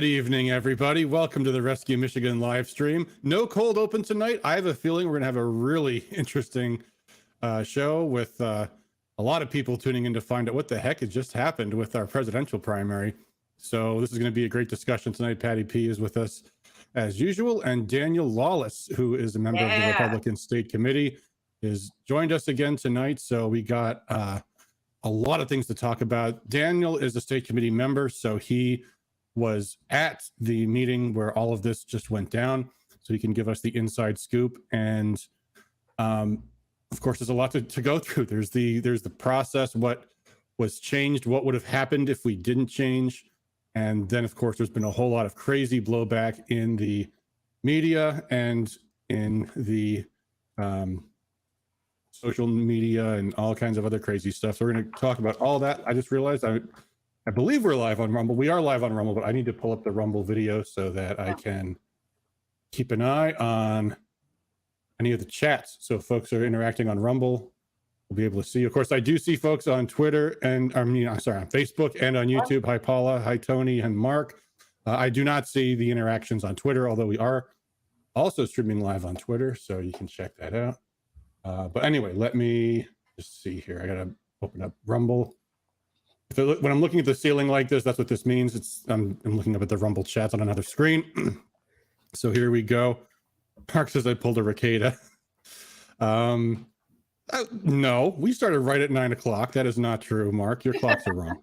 Good evening, everybody. Welcome to the Rescue Michigan live stream. No cold open tonight. I have a feeling we're going to have a really interesting show with a lot of people tuning in to find out what the heck has just happened with our presidential primary. So this is going to be a great discussion tonight. Patty P is with us as usual, and Daniel Lawless, who is a member of the Republican State Committee, is joined us again tonight. So we got a lot of things to talk about. Daniel is a state committee member, so he was at the meeting where all of this just went down, so he can give us the inside scoop. And of course, there's a lot to go through. There's the process, what was changed, what would have happened if we didn't change, and then of course there's been a whole lot of crazy blowback in the media and in the social media and all kinds of other crazy stuff. So we're going to talk about all that. I just realized I believe we're live on Rumble. We are live on Rumble, but I need to pull up the Rumble video so that I can keep an eye on any of the chats. So if folks are interacting on Rumble, we'll be able to see. Of course, I do see folks on Twitter and on Facebook and on YouTube. Hi, Paula. Hi, Tony and Mark. I do not see the interactions on Twitter, although we are also streaming live on Twitter, so you can check that out. But anyway, let me just see here. I got to open up Rumble. When I'm looking at the ceiling like this, that's what this means. I'm looking up at the Rumble chats on another screen. So here we go. Mark says I pulled a Ricada. No, we started right at 9 o'clock. That is not true, Mark. Your clocks are wrong.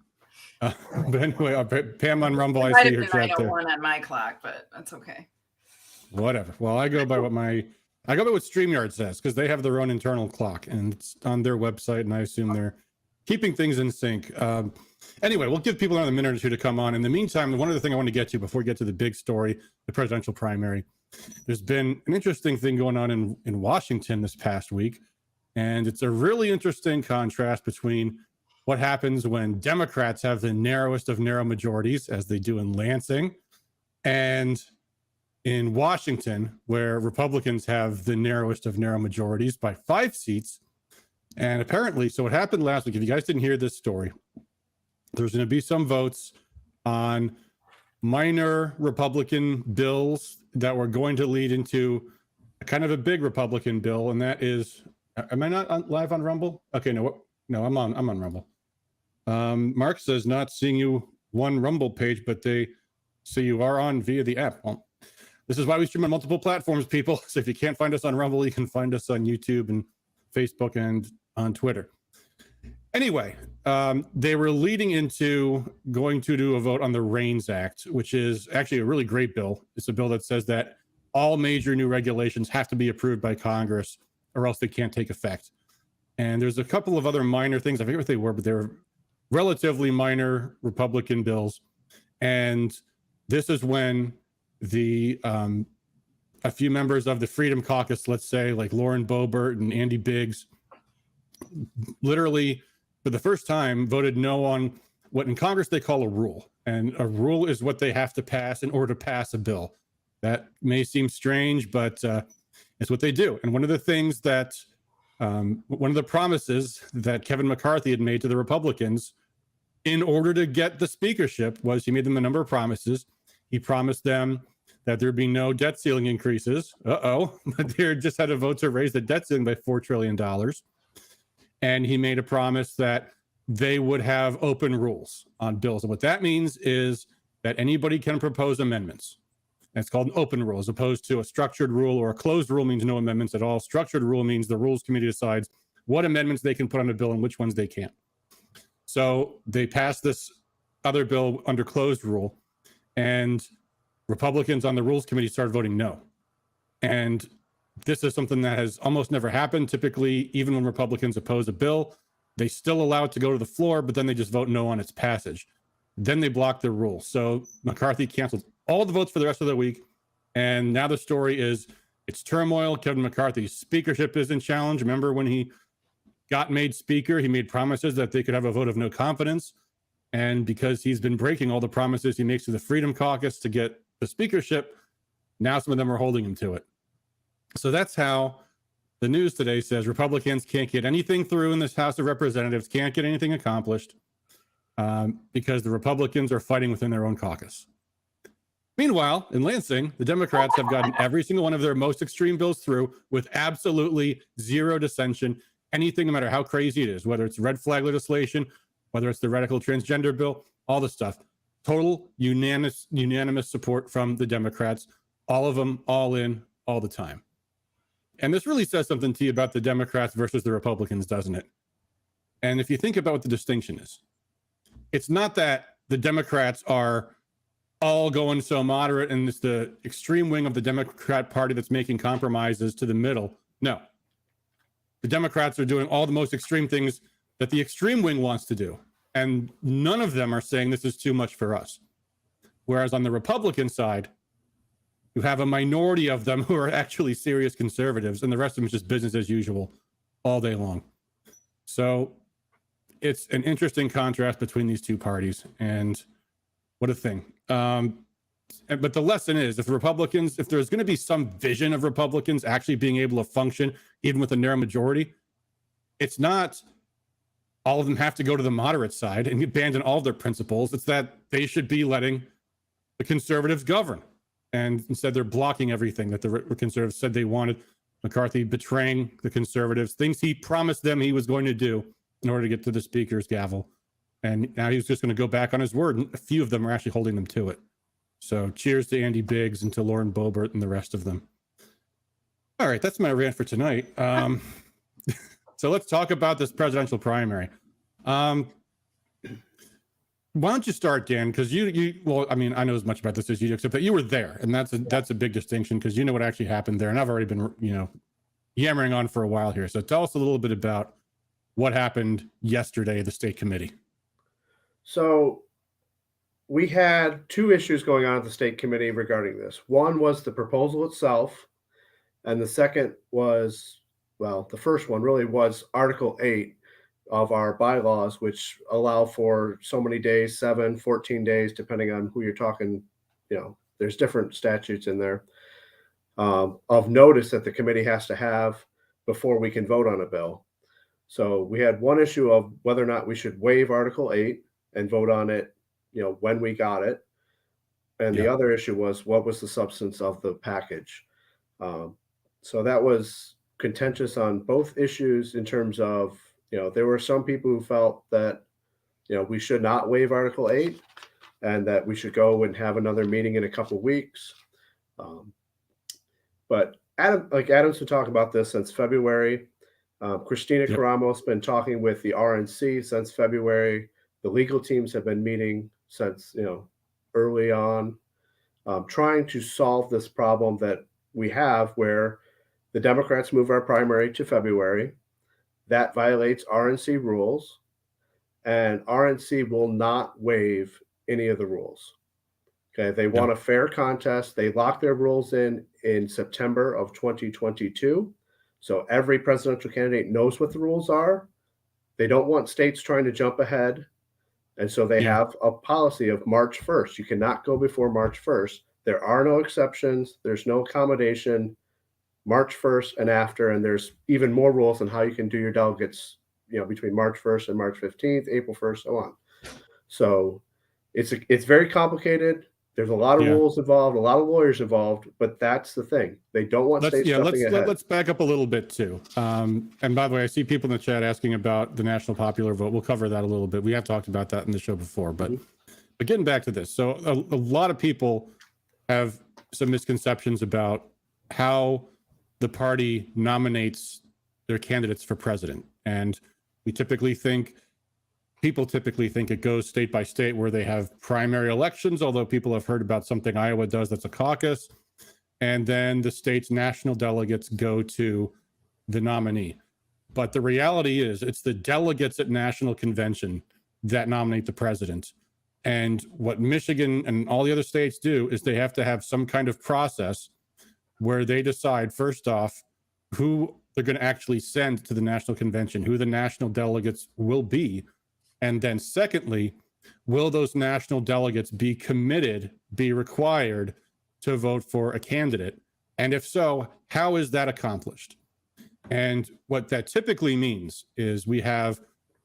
But anyway, Pam on Rumble, I see her chat there. On my clock, but that's okay. Whatever. Well, I go by what StreamYard says, because they have their own internal clock and it's on their website, and I assume they're keeping things in sync. Anyway, we'll give people another minute or two to come on. In the meantime, one other thing I want to get to before we get to the big story, the presidential primary, there's been an interesting thing going on in Washington this past week. And it's a really interesting contrast between what happens when Democrats have the narrowest of narrow majorities, as they do in Lansing, and in Washington, where Republicans have the narrowest of narrow majorities by 5 seats. And apparently, so what happened last week, if you guys didn't hear this story, there's going to be some votes on minor Republican bills that were going to lead into kind of a big Republican bill. And that is, am I not live on Rumble? Okay, no, I'm on Rumble. Mark says not seeing you one Rumble page, but they say you are on via the app. Well, this is why we stream on multiple platforms, people. So if you can't find us on Rumble, you can find us on YouTube and Facebook and on Twitter. Anyway, they were leading into going to do a vote on the REINS Act, which is actually a really great bill. It's a bill that says that all major new regulations have to be approved by Congress or else they can't take effect. And there's a couple of other minor things. I forget what they were, but they were relatively minor Republican bills. And this is when a few members of the Freedom Caucus, let's say, like Lauren Boebert and Andy Biggs, literally for the first time voted no on what in Congress they call a rule. And a rule is what they have to pass in order to pass a bill. That may seem strange, but it's what they do. And one of the things that, one of the promises that Kevin McCarthy had made to the Republicans in order to get the speakership was he made them a number of promises. He promised them that there'd be no debt ceiling increases. But they just had a vote to raise the debt ceiling by $4 trillion. And he made a promise that they would have open rules on bills. And what that means is that anybody can propose amendments. And it's called an open rule, as opposed to a structured rule, or a closed rule means no amendments at all. Structured rule means the Rules Committee decides what amendments they can put on a bill and which ones they can't. So they passed this other bill under closed rule, and Republicans on the Rules Committee started voting no. And this is something that has almost never happened. Typically, even when Republicans oppose a bill, they still allow it to go to the floor, but then they just vote no on its passage. Then they block the rule. So McCarthy canceled all the votes for the rest of the week. And now the story is it's turmoil. Kevin McCarthy's speakership is in challenge. Remember when he got made speaker, he made promises that they could have a vote of no confidence. And because he's been breaking all the promises he makes to the Freedom Caucus to get the speakership, now some of them are holding him to it. So that's how the news today says Republicans can't get anything through in this House of Representatives, can't get anything accomplished because the Republicans are fighting within their own caucus. Meanwhile, in Lansing, the Democrats have gotten every single one of their most extreme bills through with absolutely zero dissension. Anything, no matter how crazy it is, whether it's red flag legislation, whether it's the radical transgender bill, all the stuff, total unanimous support from the Democrats, all of them, all in, all the time. And this really says something to you about the Democrats versus the Republicans, doesn't it? And if you think about what the distinction is, it's not that the Democrats are all going so moderate and it's the extreme wing of the Democrat Party that's making compromises to the middle. No. The Democrats are doing all the most extreme things that the extreme wing wants to do. And none of them are saying this is too much for us. Whereas on the Republican side, you have a minority of them who are actually serious conservatives, and the rest of them is just business as usual all day long. So it's an interesting contrast between these two parties, and what a thing. But the lesson is, if there's going to be some vision of Republicans actually being able to function, even with a narrow majority, it's not all of them have to go to the moderate side and abandon all of their principles. It's that they should be letting the conservatives govern. And instead, they're blocking everything that the conservatives said they wanted. McCarthy betraying the conservatives, things he promised them he was going to do in order to get to the speaker's gavel. And now he's just going to go back on his word. And a few of them are actually holding them to it. So cheers to Andy Biggs and to Lauren Boebert and the rest of them. All right, that's my rant for tonight. So let's talk about this presidential primary. Why don't you start, Dan? Because well, I mean, I know as much about this as you do, except that you were there, and that's a big distinction because you know what actually happened there. And I've already been, yammering on for a while here. So tell us a little bit about what happened yesterday at the state committee. So we had two issues going on at the state committee regarding this. One was the proposal itself, and the second was, well, the first one really was Article 8 of our bylaws, which allow for so many days, 7, 14 days, depending on who you're talking. There's different statutes in there of notice that the committee has to have before we can vote on a bill. So we had one issue of whether or not we should waive Article 8 and vote on it, when we got it. And the other issue was what was the substance of the package. So that was contentious on both issues in terms of, there were some people who felt that, we should not waive Article 8 and that we should go and have another meeting in a couple of weeks. But Adam's been talking about this since February. Christina Caramos been talking with the RNC since February. The legal teams have been meeting since, early on, trying to solve this problem that we have where the Democrats move our primary to February. That violates RNC rules, and RNC will not waive any of the rules. Okay, they want a fair contest. They lock their rules in September of 2022. So every presidential candidate knows what the rules are. They don't want states trying to jump ahead. And so they have a policy of March 1st. You cannot go before March 1st. There are no exceptions. There's no accommodation. March 1st and after, and there's even more rules on how you can do your delegates, between March 1st and March 15th, April 1st, so on. So it's very complicated. There's a lot of rules involved, a lot of lawyers involved, but that's the thing. They don't want states jumping ahead. Let's back up a little bit too. And by the way, I see people in the chat asking about the national popular vote. We'll cover that a little bit. We have talked about that in the show before, but getting back to this. So a lot of people have some misconceptions about how the party nominates their candidates for president. And people typically think it goes state by state where they have primary elections, although people have heard about something Iowa does that's a caucus. And then the state's national delegates go to the nominee. But the reality is it's the delegates at national convention that nominate the president. And what Michigan and all the other states do is they have to have some kind of process where they decide, first off, who they're going to actually send to the national convention, who the national delegates will be. And then secondly, will those national delegates be required to vote for a candidate? And if so, how is that accomplished? And what that typically means is we have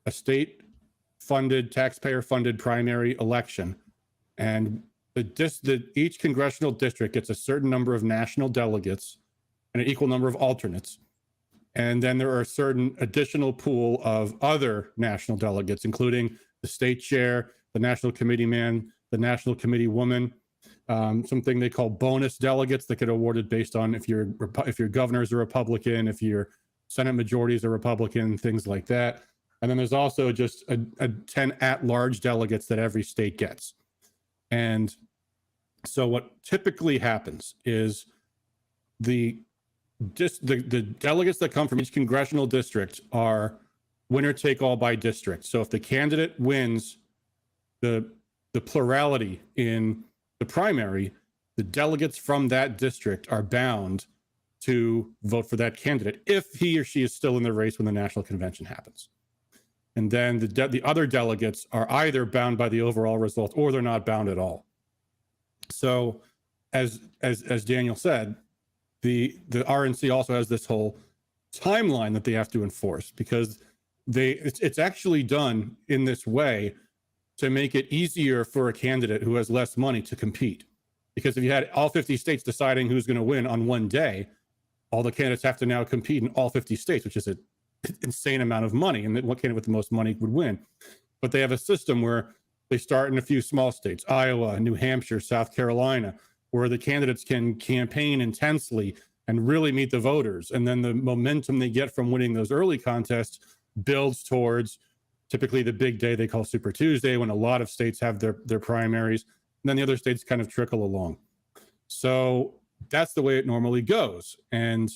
a state-funded, taxpayer-funded primary election. And each congressional district gets a certain number of national delegates and an equal number of alternates. And then there are a certain additional pool of other national delegates, including the state chair, the national committee man, the national committee woman, something they call bonus delegates that get awarded based on if your governor is a Republican, if your Senate majority is a Republican, things like that. And then there's also just a 10 at-large delegates that every state gets. And so what typically happens is the delegates that come from each congressional district are winner take all by district. So if the candidate wins the plurality in the primary, the delegates from that district are bound to vote for that candidate if he or she is still in the race when the national convention happens. And then the other delegates are either bound by the overall result or they're not bound at all. So as Daniel said, the RNC also has this whole timeline that they have to enforce, because it's actually done in this way to make it easier for a candidate who has less money to compete. Because if you had all 50 states deciding who's going to win on one day, all the candidates have to now compete in all 50 states, which is an insane amount of money, and what candidate with the most money would win. But they have a system where they start in a few small states, Iowa, New Hampshire, South Carolina, where the candidates can campaign intensely and really meet the voters. And then the momentum they get from winning those early contests builds towards typically the big day they call Super Tuesday, when a lot of states have their primaries, and then the other states kind of trickle along. So that's the way it normally goes. And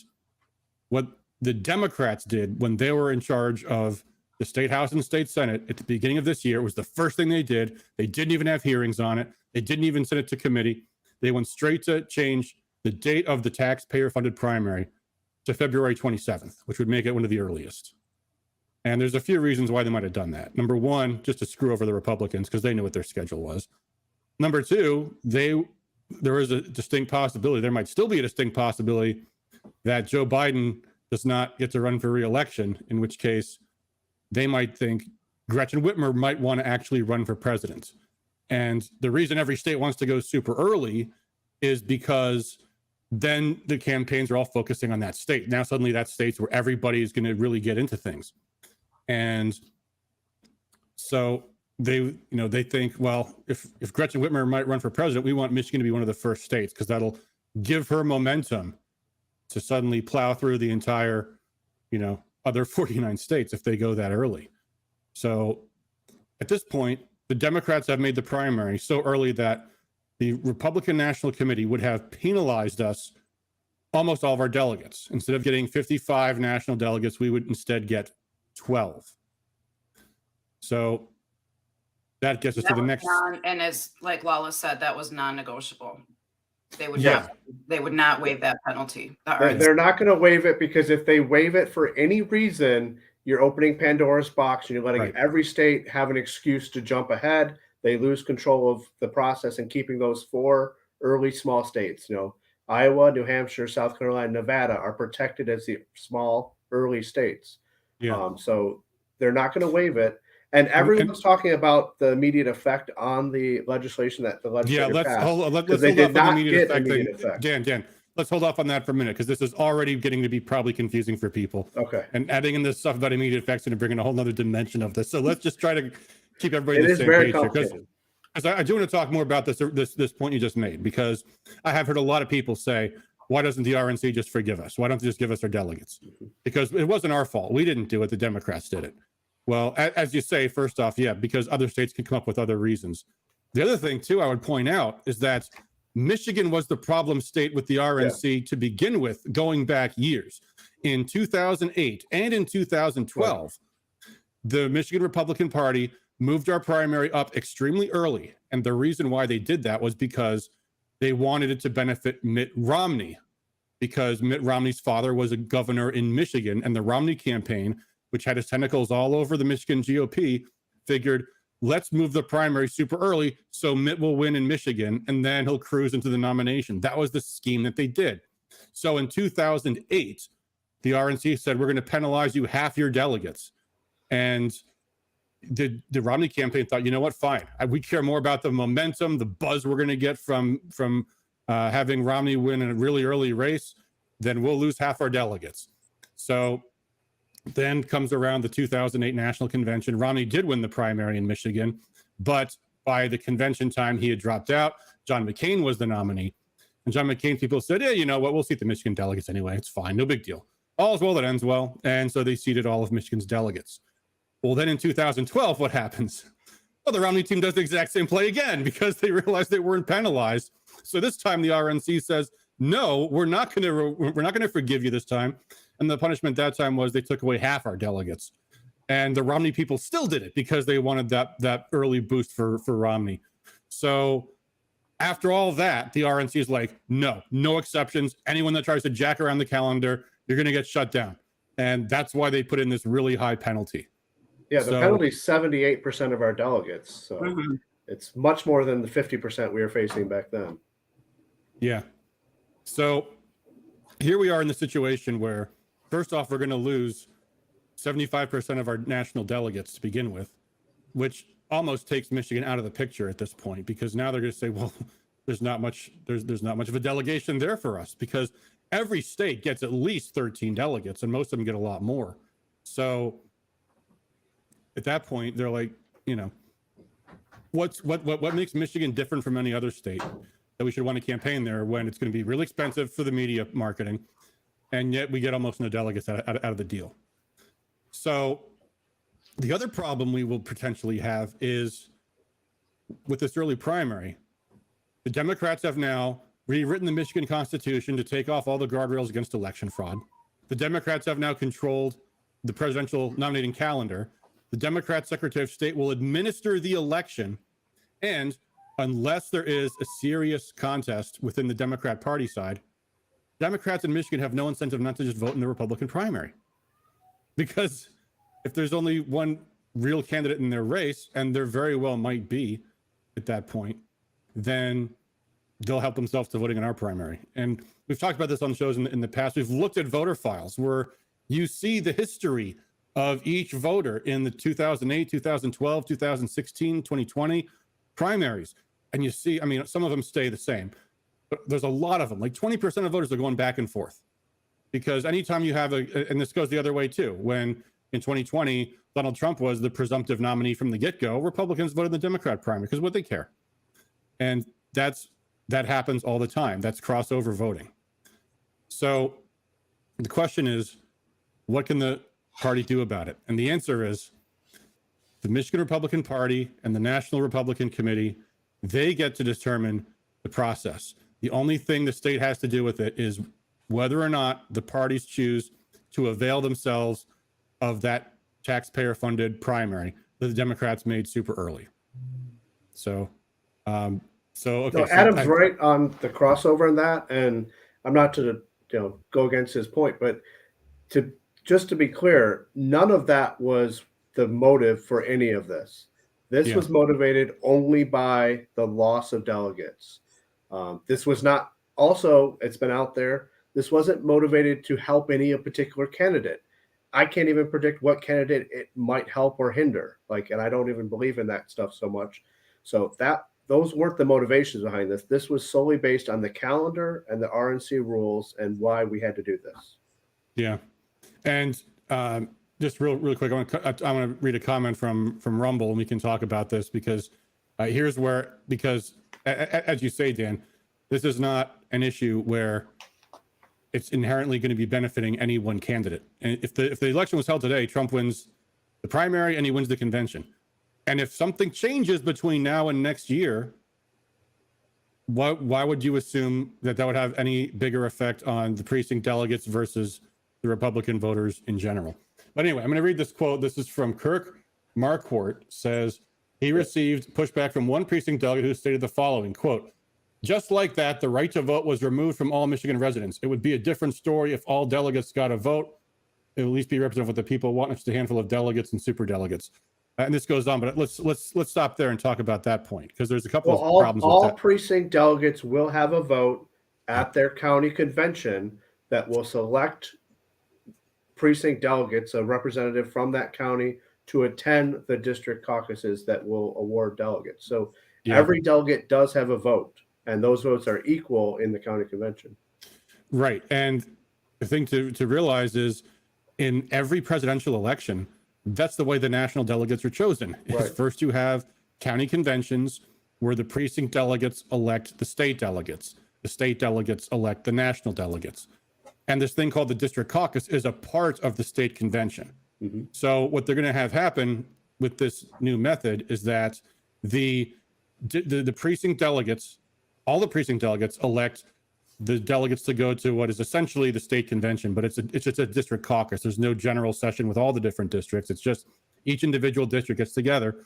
what the Democrats did when they were in charge of the state house and state senate at the beginning of this year, was the first thing they did. They didn't even have hearings on it. They didn't even send it to committee. They went straight to change the date of the taxpayer funded primary to February 27th, which would make it one of the earliest. And there's a few reasons why they might have done that. Number one, just to screw over the Republicans, because they knew what their schedule was. Number two, there is a distinct possibility, there might still be a distinct possibility that Joe Biden does not get to run for re-election, in which case they might think Gretchen Whitmer might want to actually run for president. And the reason every state wants to go super early is because then the campaigns are all focusing on that state. Now suddenly that state's where everybody is going to really get into things. And so they think, well, if Gretchen Whitmer might run for president, we want Michigan to be one of the first states, because that'll give her momentum to suddenly plow through the entire, other 49 states if they go that early. So at this point, the Democrats have made the primary so early that the Republican National Committee would have penalized us almost all of our delegates. Instead of getting 55 national delegates, we would instead get 12. So that gets us to the next. And as like Lala said, that was non-negotiable. They would not waive that penalty. They're not going to waive it, because if they waive it for any reason, you're opening Pandora's box and you're letting every state have an excuse to jump ahead. They lose control of the process and keeping those 4 early small states. Iowa, New Hampshire, South Carolina, Nevada are protected as the small early states. Yeah. So they're not going to waive it. And everyone's talking about the immediate effect on the legislation that the legislature passed. Let's hold off on the immediate effect. Dan, let's hold off on that for a minute, because this is already getting to be probably confusing for people. Okay. And adding in this stuff about immediate effects and bringing a whole other dimension of this. So let's just try to keep everybody on the same page here. Because I do want to talk more about this point you just made, because I have heard a lot of people say, why doesn't the RNC just forgive us? Why don't they just give us our delegates? Because it wasn't our fault. We didn't do it. The Democrats did it. Well, as you say, first off, because other states can come up with other reasons. The other thing, too, I would point out is that Michigan was the problem state with the RNC to begin with, going back years. In 2008 and in 2012, the Michigan Republican Party moved our primary up extremely early. And the reason why they did that was because they wanted it to benefit Mitt Romney, because Mitt Romney's father was a governor in Michigan, and the Romney campaign, which had his tentacles all over the Michigan GOP, figured, let's move the primary super early so Mitt will win in Michigan, and then he'll cruise into the nomination. That was the scheme that they did. So in 2008, the RNC said, we're going to penalize you half your delegates. And the Romney campaign thought, you know what, fine, we care more about the momentum, the buzz we're going to get from having Romney win in a really early race, then we'll lose half our delegates. So then comes around the 2008 national convention. Romney did win the primary in Michigan, but by the convention time, he had dropped out. John McCain was the nominee. And John McCain people said, yeah, you know what, we'll seat the Michigan delegates anyway. It's fine, no big deal. All's well that ends well. And so they seated all of Michigan's delegates. Well, then in 2012, what happens? Well, the Romney team does the exact same play again because they realized they weren't penalized. So this time the RNC says, no, we're not going to forgive you this time. And the punishment that time was they took away half our delegates. And the Romney people still did it because they wanted that early boost for Romney. So after all that, the RNC is like, no exceptions. Anyone that tries to jack around the calendar, you're going to get shut down. And that's why they put in this really high penalty. Yeah, the penalty is 78% of our delegates. So it's much more than the 50% we were facing back then. Yeah. So here we are in the situation where, first off, we're going to lose 75% of our national delegates to begin with, which almost takes Michigan out of the picture at this point, because now they're going to say, well, there's not much of a delegation there for us, because every state gets at least 13 delegates and most of them get a lot more. So at that point, they're like, you know, what makes Michigan different from any other state that we should want to campaign there when it's going to be really expensive for the media marketing, and yet we get almost no delegates out of the deal. So the other problem we will potentially have is with this early primary, the Democrats have now rewritten the Michigan Constitution to take off all the guardrails against election fraud. The Democrats have now controlled the presidential nominating calendar. The Democrat Secretary of State will administer the election, and unless there is a serious contest within the Democrat Party side, Democrats in Michigan have no incentive not to just vote in the Republican primary. Because if there's only one real candidate in their race, and there very well might be at that point, then they'll help themselves to voting in our primary. And we've talked about this on shows in the past. We've looked at voter files where you see the history of each voter in the 2008, 2012, 2016, 2020 primaries. And you see, I mean, some of them stay the same, but there's a lot of them, like 20% of voters are going back and forth. Because anytime you have and this goes the other way too, when in 2020, Donald Trump was the presumptive nominee from the get-go, Republicans voted the Democrat primary because what they care. And that happens all the time. That's crossover voting. So the question is, what can the party do about it? And the answer is the Michigan Republican Party and the National Republican Committee, they get to determine the process. The only thing the state has to do with it is whether or not the parties choose to avail themselves of that taxpayer-funded primary that the Democrats made super early. So, okay. No, Adam's right on the crossover in that, and I'm not to go against his point, but just to be clear, none of that was the motive for any of this. This was motivated only by the loss of delegates. This was not, also, it's been out there, this wasn't motivated to help any particular candidate. I can't even predict what candidate it might help or hinder. And I don't even believe in that stuff so much. So those weren't the motivations behind this. This was solely based on the calendar and the RNC rules and why we had to do this. Yeah. And just real quick, I want to read a comment from Rumble, and we can talk about this because because as you say, Dan, this is not an issue where it's inherently going to be benefiting any one candidate. And if the election was held today, Trump wins the primary and he wins the convention. And if something changes between now and next year, why would you assume that would have any bigger effect on the precinct delegates versus the Republican voters in general? But anyway, I'm going to read this quote. This is from Kirk Marquardt. Says he received pushback from one precinct delegate who stated the following, quote, "Just like that, the right to vote was removed from all Michigan residents. It would be a different story if all delegates got a vote. It would at least be representative of what the people want, just a handful of delegates and super delegates." And this goes on, but let's stop there and talk about that point because there's a couple of problems with that. All precinct delegates will have a vote at their county convention that will select precinct delegates, a representative from that county, to attend the district caucuses that will award delegates. So Yeah. every delegate does have a vote, and those votes are equal in the county convention. Right. And the thing to realize is in every presidential election, that's the way the national delegates are chosen. Right. First, you have county conventions where the precinct delegates elect the state delegates elect the national delegates. And this thing called the district caucus is a part of the state convention. Mm-hmm. So what they're going to have happen with this new method is that the precinct delegates, all the precinct delegates elect the delegates to go to what is essentially the state convention, but it's just a district caucus. There's no general session with all the different districts. It's just each individual district gets together,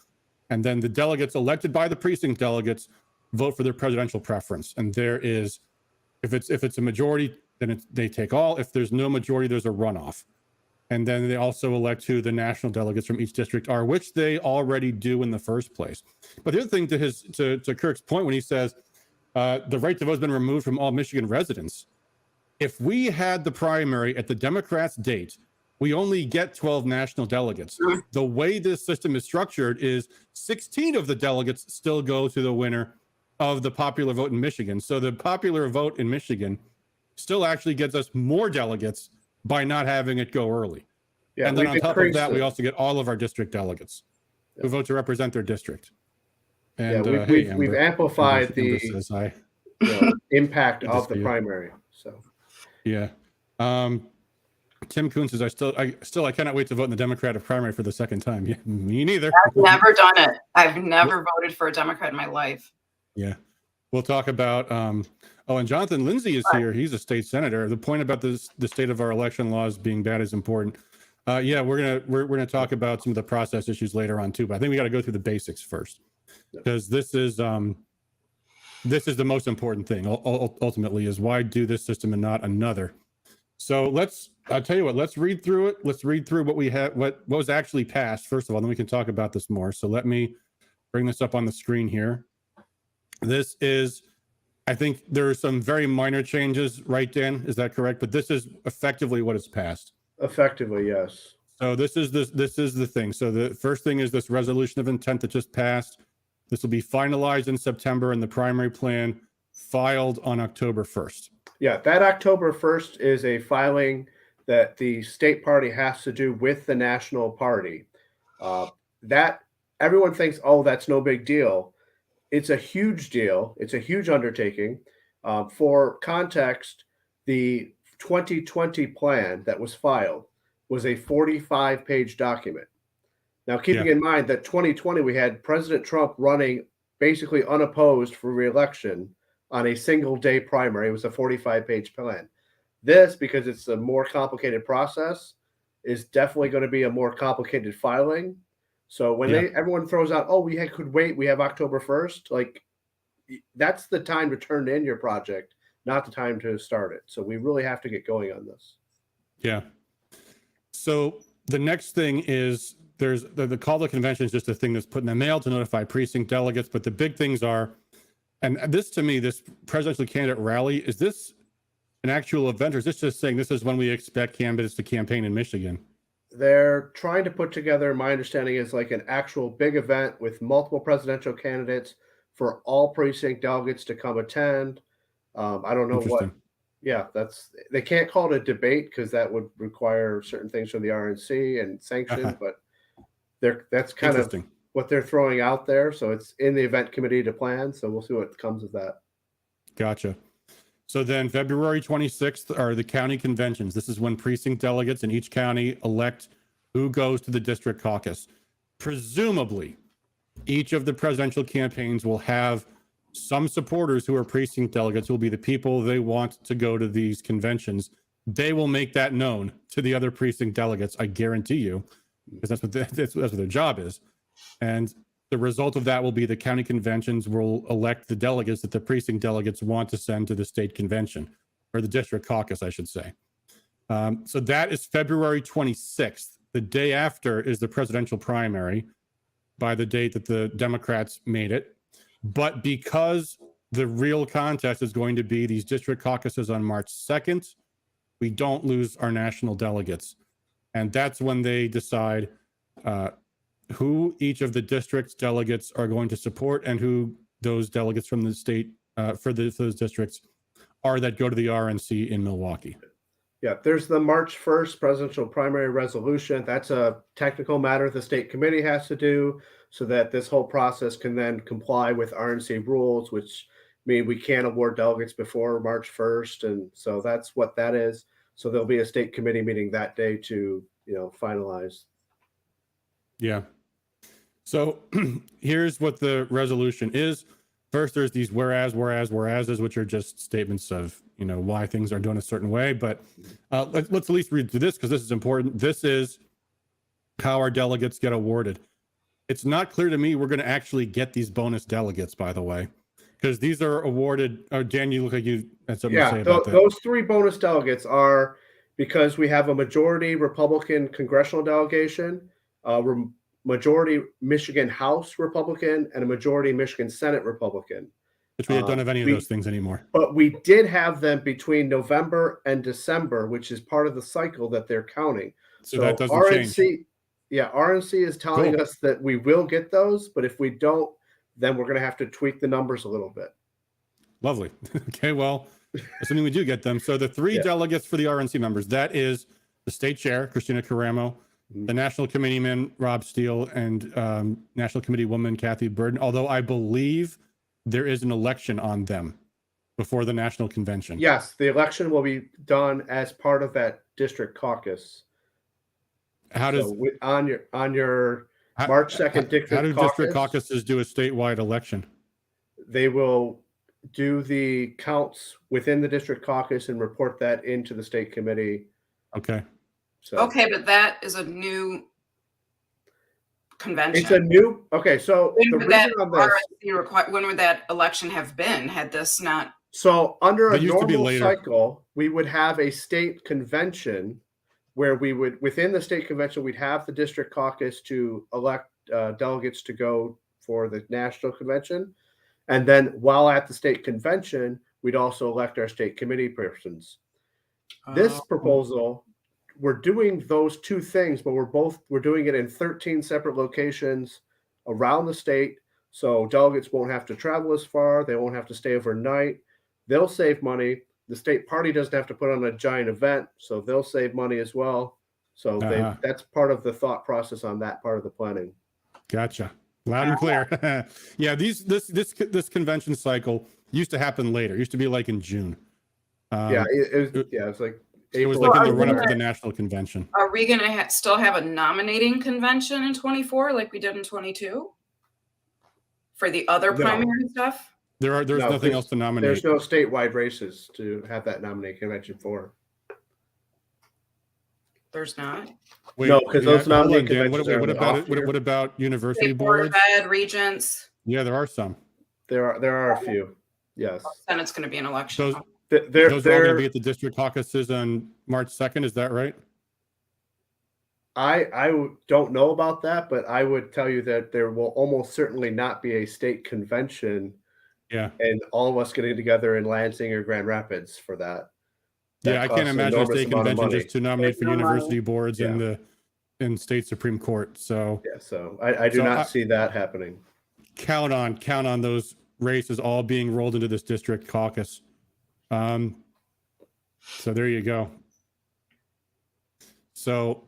and then the delegates elected by the precinct delegates vote for their presidential preference. And there is, if it's a majority, then they take all. If there's no majority, there's a runoff. And then they also elect who the national delegates from each district are, which they already do in the first place. But the other thing to Kirk's point when he says the right to vote has been removed from all Michigan residents. If we had the primary at the Democrats' date, we only get 12 national delegates. The way this system is structured is 16 of the delegates still go to the winner of the popular vote in Michigan. So the popular vote in Michigan still actually gets us more delegates by not having it go early. Yeah, and then on top of that, we also get all of our district delegates who vote to represent their district. And we've amplified the impact of the primary. So yeah. Tim Kuhn says, I cannot wait to vote in the Democratic primary for the second time. Yeah, me neither. I've never done it. I've never voted for a Democrat in my life. Yeah. We'll talk about and Jonathan Lindsay is here. He's a state senator. The point about the state of our election laws being bad is important. We're gonna talk about some of the process issues later on too, but I think we got to go through the basics first, because this is the most important thing ultimately, is why do this system and not another. So I'll tell you what, let's read through it. Let's read through what we have, what was actually passed first of all, then we can talk about this more. So let me bring this up on the screen here. This is, I think there are some very minor changes, right, Dan? Is that correct? But this is effectively what is passed. Effectively, yes. So this is the thing. So the first thing is this resolution of intent that just passed. This will be finalized in September, and the primary plan filed on October 1st. Yeah, that October 1st is a filing that the state party has to do with the national party. That everyone thinks, oh, that's no big deal. It's a huge deal. It's a huge undertaking. For context, the 2020 plan that was filed was a 45-page document. Now, keeping in mind that 2020, we had President Trump running basically unopposed for re-election on a single-day primary. It was a 45-page plan. This, because it's a more complicated process, is definitely going to be a more complicated filing. So when everyone throws out, oh, we could wait, we have October 1st, like, that's the time to turn in your project, not the time to start it. So we really have to get going on this. Yeah. So the next thing is there's the call to convention is just a thing that's put in the mail to notify precinct delegates. But the big things are, and this to me, this presidential candidate rally, is this an actual event, or is this just saying this is when we expect candidates to campaign in Michigan? They're trying to put together, my understanding is, like an actual big event with multiple presidential candidates for all precinct delegates to come attend. I don't know what. Yeah, they can't call it a debate because that would require certain things from the RNC and sanctions, but that's kind of what they're throwing out there. So it's in the event committee to plan. So we'll see what comes of that. Gotcha. So then February 26th are the county conventions. This is when precinct delegates in each county elect who goes to the district caucus. Presumably, each of the presidential campaigns will have some supporters who are precinct delegates who will be the people they want to go to these conventions. They will make that known to the other precinct delegates, I guarantee you, because that's what their job is. And the result of that will be the county conventions will elect the delegates that the precinct delegates want to send to the state convention, or the district caucus, I should say. So that is February 26th. The day after is the presidential primary, by the date that the Democrats made it. But because the real contest is going to be these district caucuses on March 2nd, we don't lose our national delegates. And that's when they decide who each of the district's delegates are going to support and who those delegates from the state for those districts are that go to the RNC in Milwaukee. Yeah, there's the March 1st presidential primary resolution. That's a technical matter the state committee has to do so that this whole process can then comply with RNC rules, which mean we can't award delegates before March 1st. And so that's what that is. So there'll be a state committee meeting that day to, finalize. Yeah. So here's what the resolution is. First, there's these whereases, which are just statements of, why things are done a certain way. But let's at least read through this because this is important. This is how our delegates get awarded. It's not clear to me we're going to actually get these bonus delegates, by the way, because these are awarded. Oh, Dan, you look like you had something to say about that. Those 3 bonus delegates are because we have a majority Republican congressional delegation, majority Michigan House Republican, and a majority Michigan Senate Republican. Which we don't have any of those things anymore. But we did have them between November and December, which is part of the cycle that they're counting. So that doesn't RNC, change. Yeah, RNC is telling us that we will get those, but if we don't, then we're going to have to tweak the numbers a little bit. Lovely. Okay, well, assuming we do get them. So the 3 delegates for the RNC members, that is the state chair, Christina Caramo, the national committeeman, Rob Steele, and national committee woman, Kathy Burden, although I believe there is an election on them before the national convention. Yes, the election will be done as part of that district caucus. How does on your March 2nd district how do caucus, district caucuses do a statewide election? They will do the counts within the district caucus and report that into the state committee. Okay. So Okay, but that is a new convention. it's a new So when the would reason that on this, when would that election have been had this not? so under a It used to be normal later. cycle, we would have a state convention where we would, within the state convention, we'd have the district caucus to elect delegates to go for the national convention. And then while at the state convention, we'd also elect our state committee persons. This proposal, we're doing those 2 things, but we're doing it in 13 separate locations around the state. So delegates won't have to travel as far. They won't have to stay overnight. They'll save money. The state party doesn't have to put on a giant event, so they'll save money as well. So that's part of the thought process on that part of the planning. Gotcha. Loud and clear. Yeah, this convention cycle used to happen later. It used to be like in June. It's like it was like in the run up to the national convention. Are we going to still have a nominating convention in 24 like we did in 22 for the other primary stuff? There's nothing else to nominate. There's no statewide races to have that nominating convention for. There's not. Wait, no, because those nominating conventions what about university Board boards? of Ed, regents. Yeah, there are some. There are a few. Yes. Then it's going to be an election. Those are all going to be at the district caucuses on March 2nd. Is that right? I don't know about that, but I would tell you that there will almost certainly not be a state convention. Yeah. And all of us getting together in Lansing or Grand Rapids for that. Yeah, I can't imagine a state convention just to nominate for university boards and state Supreme Court. So I do not see that happening. Count on those races all being rolled into this district caucus. So there you go. So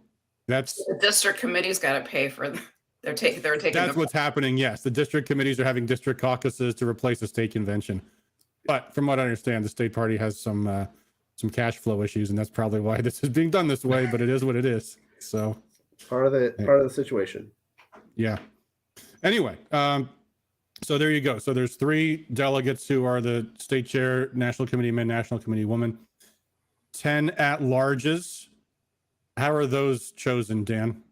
that's the district committee's got to pay for. They're taking. That's what's happening. Yes, the district committees are having district caucuses to replace the state convention. But from what I understand, the state party has some cash flow issues, and that's probably why this is being done this way. But it is what it is. So part of the situation. Yeah. Anyway, so there you go. So there's 3 delegates who are the state chair, national committee men, national committee woman. 10 at-larges. How are those chosen, Dan?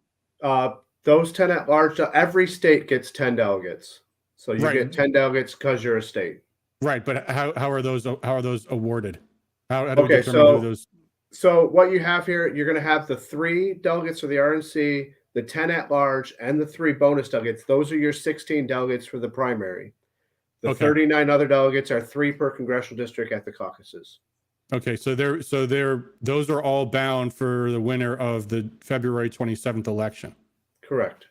Those 10 at large, every state gets 10 delegates. So you get 10 delegates because you're a state. Right, but how are those awarded? How do we determine who those? So what you have here, you're going to have the 3 delegates for the RNC, the 10 at large, and the 3 bonus delegates. Those are your 16 delegates for the primary. The 39 other delegates are 3 per congressional district at the caucuses. Okay, so those are all bound for the winner of the February 27th election. Correct.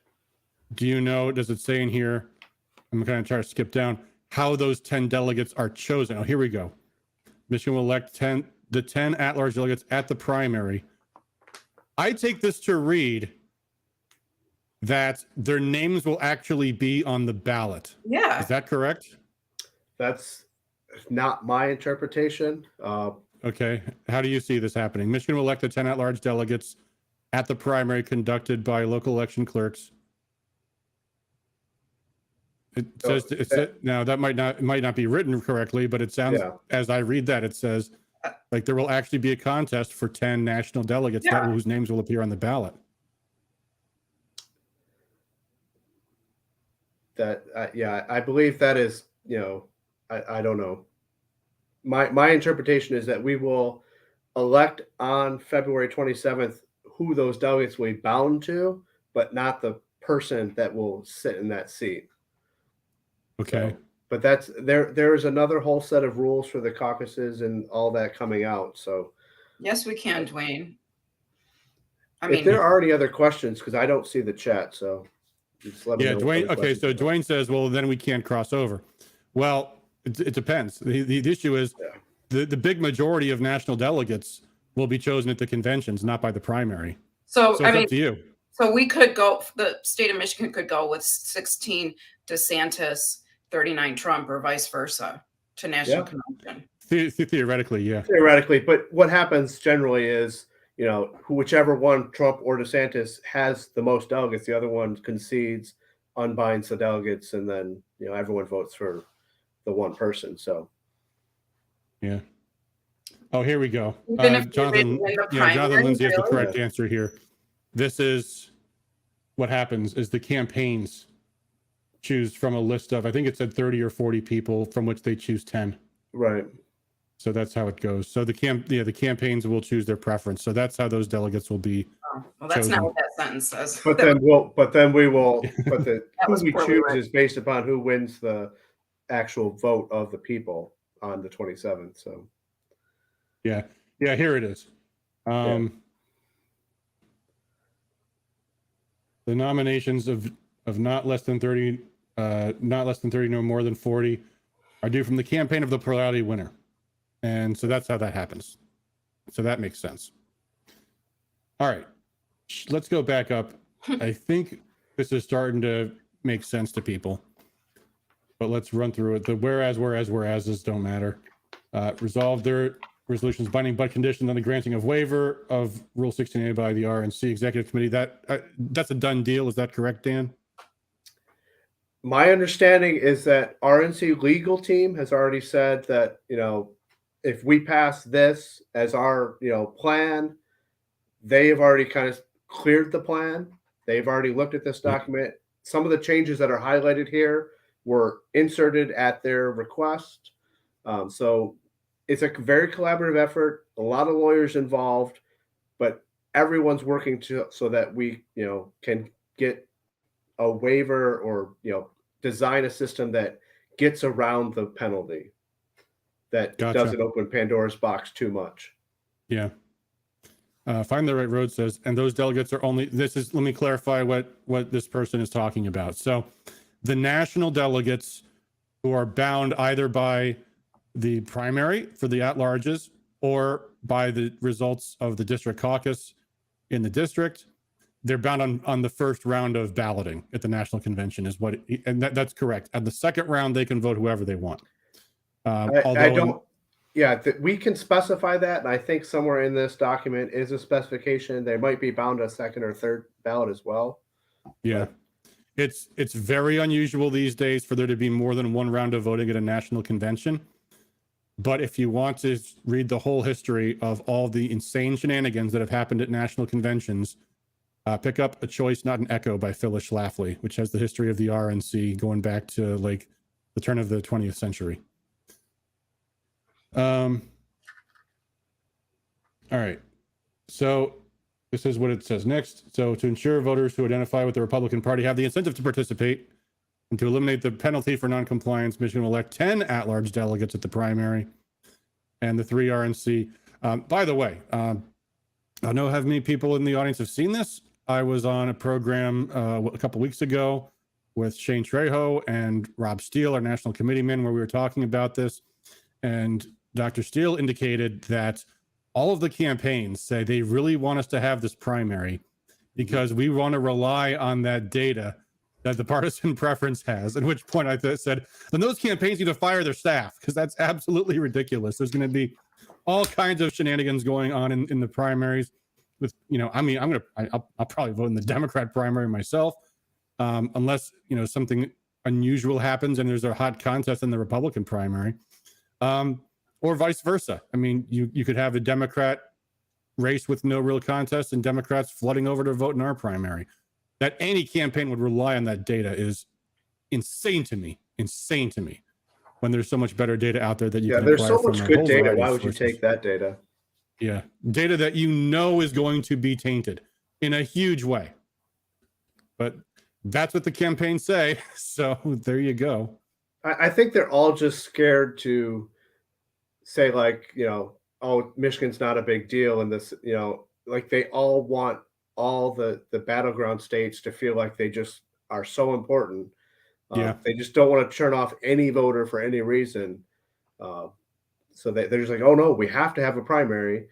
do you know, does it say in here, I'm going to try to skip down, how those 10 delegates are chosen? Oh, here we go. Michigan will elect the 10 at-large delegates at the primary. I take this to read that their names will actually be on the ballot. Yeah. Is that correct? That's not my interpretation. Okay. How do you see this happening? Michigan will elect the 10 at-large delegates at the primary conducted by local election clerks. It says now that might not be written correctly, but it sounds, as I read that, it says like there will actually be a contest for 10 national delegates whose names will appear on the ballot. That I believe that is, I don't know. My interpretation is that we will elect on February 27th who those delegates will be bound to, but not the person that will sit in that seat. Okay. So, but that's there's another whole set of rules for the caucuses and all that coming out. So Yes, we can, Dwayne. if there are any other questions, because I don't see the chat, so just let me know. Dwayne. Okay, so Dwayne says, well, then we can't cross over. Well, it depends. The issue is the big majority of national delegates will be chosen at the conventions, not by the primary. So it's up to you. So we could go, the state of Michigan could go with 16 DeSantis, 39 Trump, or vice versa to national convention. Theoretically, yeah. Theoretically, but what happens generally is, whichever one, Trump or DeSantis, has the most delegates, the other one concedes, unbinds the delegates, and then everyone votes for the one person. So, yeah. Oh, here we go. Jonathan Lindsay has the correct answer here. This is what happens: is the campaigns choose from a list of, I think it said 30 or 40 people, from which they choose 10. Right. So that's how it goes. So the campaigns will choose their preference. So that's how those delegates will be. Oh, well, that's chosen. not what that sentence says. But then we will. But who we choose is based upon who wins the actual vote of the people on the 27th. So. Yeah. Here it is. The nominations of not less than 30, no more than 40, are due from the campaign of the plurality winner. And so that's how that happens. So that makes sense. All right, let's go back up. I think this is starting to make sense to people, but let's run through it. The whereases don't matter. Resolve their resolutions binding but conditioned on the granting of waiver of Rule 16A by the RNC Executive Committee. That's a done deal. Is that correct, Dan? My understanding is that RNC legal team has already said that, if we pass this as our, plan, they have already kind of cleared the plan. They've already looked at this document. Some of the changes that are highlighted here were inserted at their request. So it's a very collaborative effort, a lot of lawyers involved, but everyone's working so that we, can get a waiver or, design a system that gets around the penalty, that doesn't open Pandora's box too much. Yeah. Find the Right Road says, and those delegates are only, let me clarify what this person is talking about. So the national delegates who are bound either by the primary for the at-larges or by the results of the district caucus in the district, they're bound on the first round of balloting at the national convention and that's correct. At the second round, they can vote whoever they want. We can specify that. And I think somewhere in this document is a specification. They might be bound a second or third ballot as well. Yeah. It's very unusual these days for there to be more than one round of voting at a national convention. But if you want to read the whole history of all the insane shenanigans that have happened at national conventions, pick up A Choice, Not an Echo by Phyllis Schlafly, which has the history of the RNC going back to like the turn of the 20th century. All right. So this is what it says next. So to ensure voters who identify with the Republican Party have the incentive to participate and to eliminate the penalty for noncompliance, Michigan will elect 10 at-large delegates at the primary and the 3 RNC. By the way, I know how many people in the audience have seen this. I was on a program a couple weeks ago with Shane Trejo and Rob Steele, our national committeeman, where we were talking about this. And Dr. Steele indicated that all of the campaigns say they really want us to have this primary because we want to rely on that data that the partisan preference has. At which point I said, then those campaigns need to fire their staff, because that's absolutely ridiculous. There's going to be all kinds of shenanigans going on in the primaries. With, you know, I mean, I'll probably vote in the Democrat primary myself, unless, you know, something unusual happens and there's a hot contest in the Republican primary, or vice versa. I mean, you could have a Democrat race with no real contest and Democrats flooding over to vote in our primary. That any campaign would rely on that data is insane to me. When there's so much better data out there that you can there's acquire so from much a good whole data. variety Why of would you sources. take that data? Yeah, data that you know is going to be tainted in a huge way. But that's what the campaigns say. So there you go. I think they're all just scared to say, like, you know, oh, Michigan's not a big deal, and this, you know, like they all want all the battleground states to feel like they just are so important. Yeah. They just don't want to turn off any voter for any reason. So they're just like, oh no, we have to have a primary.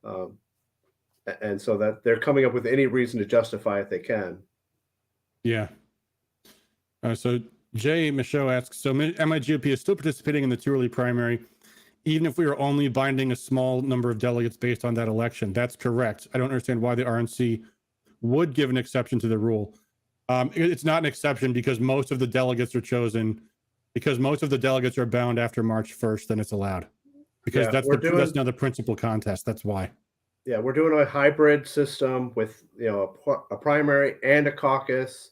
And so that they're coming up with any reason to justify it they can. Yeah. So Jay Michaud asks, so MIGOP is still participating in the too early primary, even if we are only binding a small number of delegates based on that election. That's correct. I don't understand why the RNC would give an exception to the rule. It's not an exception because most of the delegates are chosen, because most of the delegates are bound after March 1st, then it's allowed. Because that's now the principal contest. That's why. Yeah, we're doing a hybrid system with, you know, a primary and a caucus.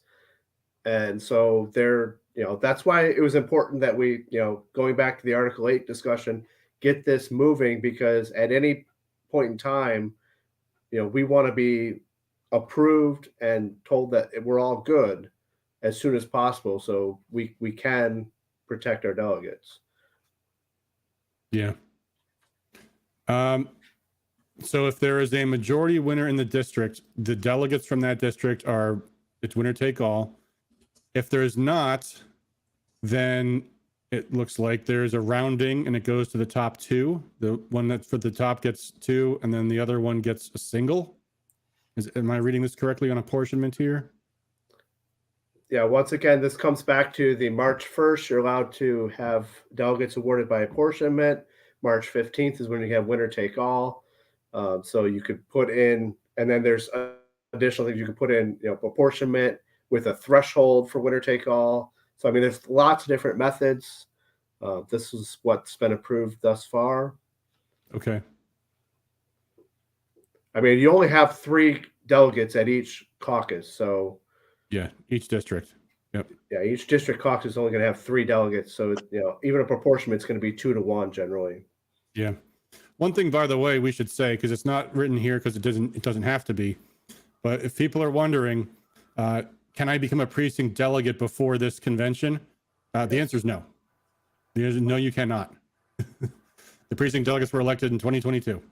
And so they're, you know, that's why it was important that we, you know, going back to the Article 8 discussion, get this moving, because at any point in time, you know, we want to be approved and told that we're all good as soon as possible, so we can protect our delegates. Yeah. So if there is a majority winner in the district, the delegates from that district it's winner take all. If there is not, then it looks like there's a rounding and it goes to the top two. The one that's for the top gets two, and then the other one gets a single. Am I reading this correctly on apportionment here? Yeah, once again, this comes back to the March 1st. You're allowed to have delegates awarded by apportionment. March 15th is when you have winner take all. So you could put in, and then there's additional things you can put in, you know, apportionment with a threshold for winner take all. So, I mean, there's lots of different methods. This is what's been approved thus far. Okay. I mean, you only have 3 delegates at each caucus. So, yeah, each district. Yep. Yeah, each district caucus is only going to have 3 delegates. So, you know, even a proportionment is going to be 2 to 1 generally. Yeah. One thing, by the way, we should say, because it's not written here because it doesn't have to be, but if people are wondering, can I become a precinct delegate before this convention? The answer is no. The answer is no, you cannot. The precinct delegates were elected in 2022.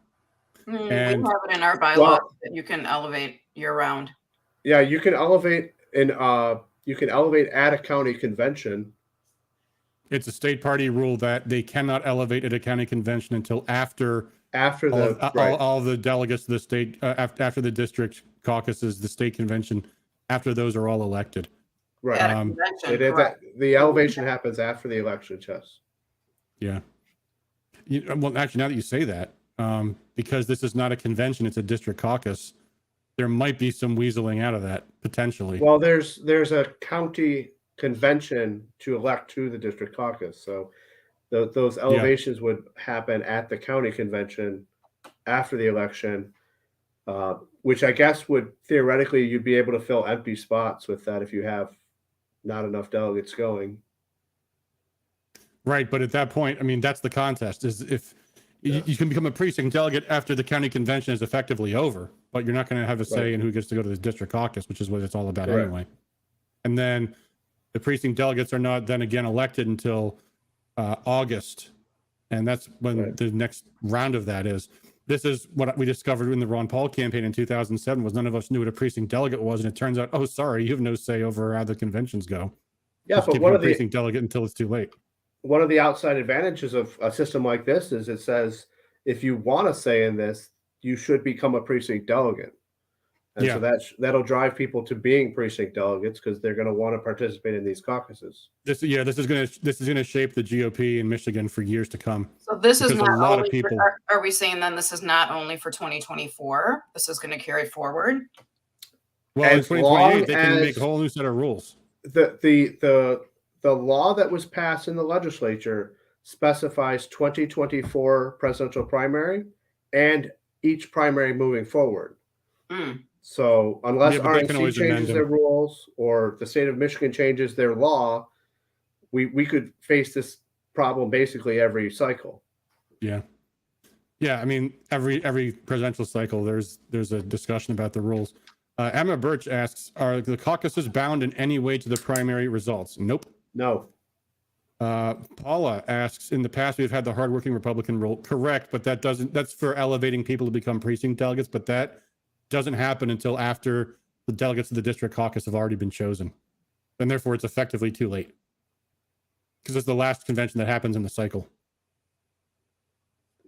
And we have it in our bylaws that you can elevate year round. Yeah, you can elevate at a county convention. It's a state party rule that they cannot elevate at a county convention until after all the delegates of the state, after the district caucuses, the state convention, after those are all elected. Right. At a convention, the elevation happens after the election, Chess. Yeah. Well, actually, now that you say that, because this is not a convention, it's a district caucus, there might be some weaseling out of that potentially. Well, there's a county convention to elect to the district caucus. So those elevations would happen at the county convention after the election, which I guess would theoretically you'd be able to fill empty spots with that if you have not enough delegates going. Right. But at that point, I mean, that's the contest, is if you can become a precinct delegate after the county convention is effectively over, but you're not going to have a say in who gets to go to the district caucus, which is what it's all about anyway. And then the precinct delegates are not then again elected until August. And that's when the next round of that is. This is what we discovered in the Ron Paul campaign in 2007, was none of us knew what a precinct delegate was. And it turns out, oh, sorry, you have no say over how the conventions go. Yeah, Just but keep one a of the precinct delegate until it's too late. one of the outside advantages of a system like this is it says if you want to say in this, you should become a precinct delegate. And so Yeah. that'll drive people to being precinct delegates because they're going to want to participate in these caucuses. This is gonna shape the GOP in Michigan for years to come. So this is Because not a lot of only people- are we saying then this is not only for 2024? This is going to carry forward. Well, in As 2028, long they can make as a whole new set of rules. The law that was passed in the legislature specifies 2024 presidential primary and each primary moving forward. Mm. So unless Yeah, but they can RNC always amend changes them. their rules or the state of Michigan changes their law, we could face this problem basically every cycle. Yeah. Yeah, I mean, every presidential cycle, there's a discussion about the rules. Emma Birch asks, are the caucuses bound in any way to the primary results? Nope. No. Paula asks, in the past, we've had the hardworking Republican rule. Correct, but that's for elevating people to become precinct delegates, but that doesn't happen until after the delegates of the district caucus have already been chosen. And therefore, it's effectively too late. Because it's the last convention that happens in the cycle.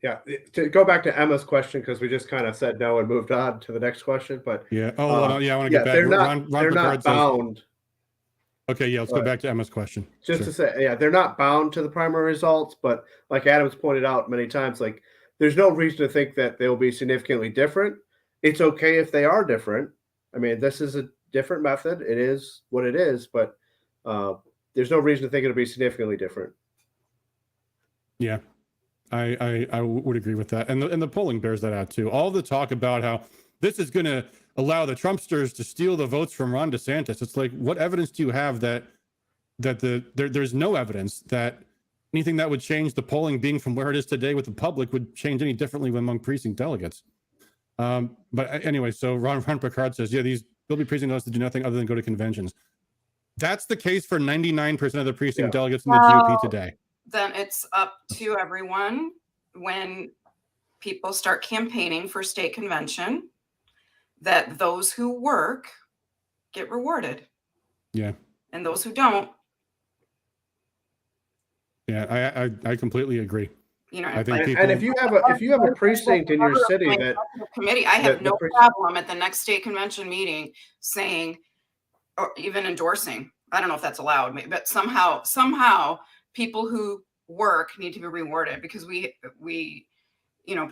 Yeah, to go back to Emma's question, because we just kind of said no and moved on to the next question. But yeah, I want to get back. They're not. Ron they're not bound. Okay, yeah, let's go back to Emma's question. Just to say, yeah, they're not bound to the primary results, but like Adam's pointed out many times, like there's no reason to think that they'll be significantly different. It's okay if they are different. I mean, this is a different method. It is what it is, but there's no reason to think it'll be significantly different. Yeah. I would agree with that, and the polling bears that out too. All the talk about how this is going to allow the Trumpsters to steal the votes from Ron DeSantis. It's like, what evidence do you have that there's no evidence that anything that would change the polling being from where it is today with the public would change any differently among precinct delegates. But anyway, so Ron Picard says, yeah, they'll be precinct delegates to do nothing other than go to conventions. That's the case for 99% of the precinct delegates in the GOP today. Then it's up to everyone when people start campaigning for state convention that those who work get rewarded. Yeah. And those who don't. Yeah, I completely agree. You know, I think and if you have a precinct in your city that committee, I have no problem at the next state convention meeting saying, or even endorsing, I don't know if that's allowed, but somehow people who work need to be rewarded, because we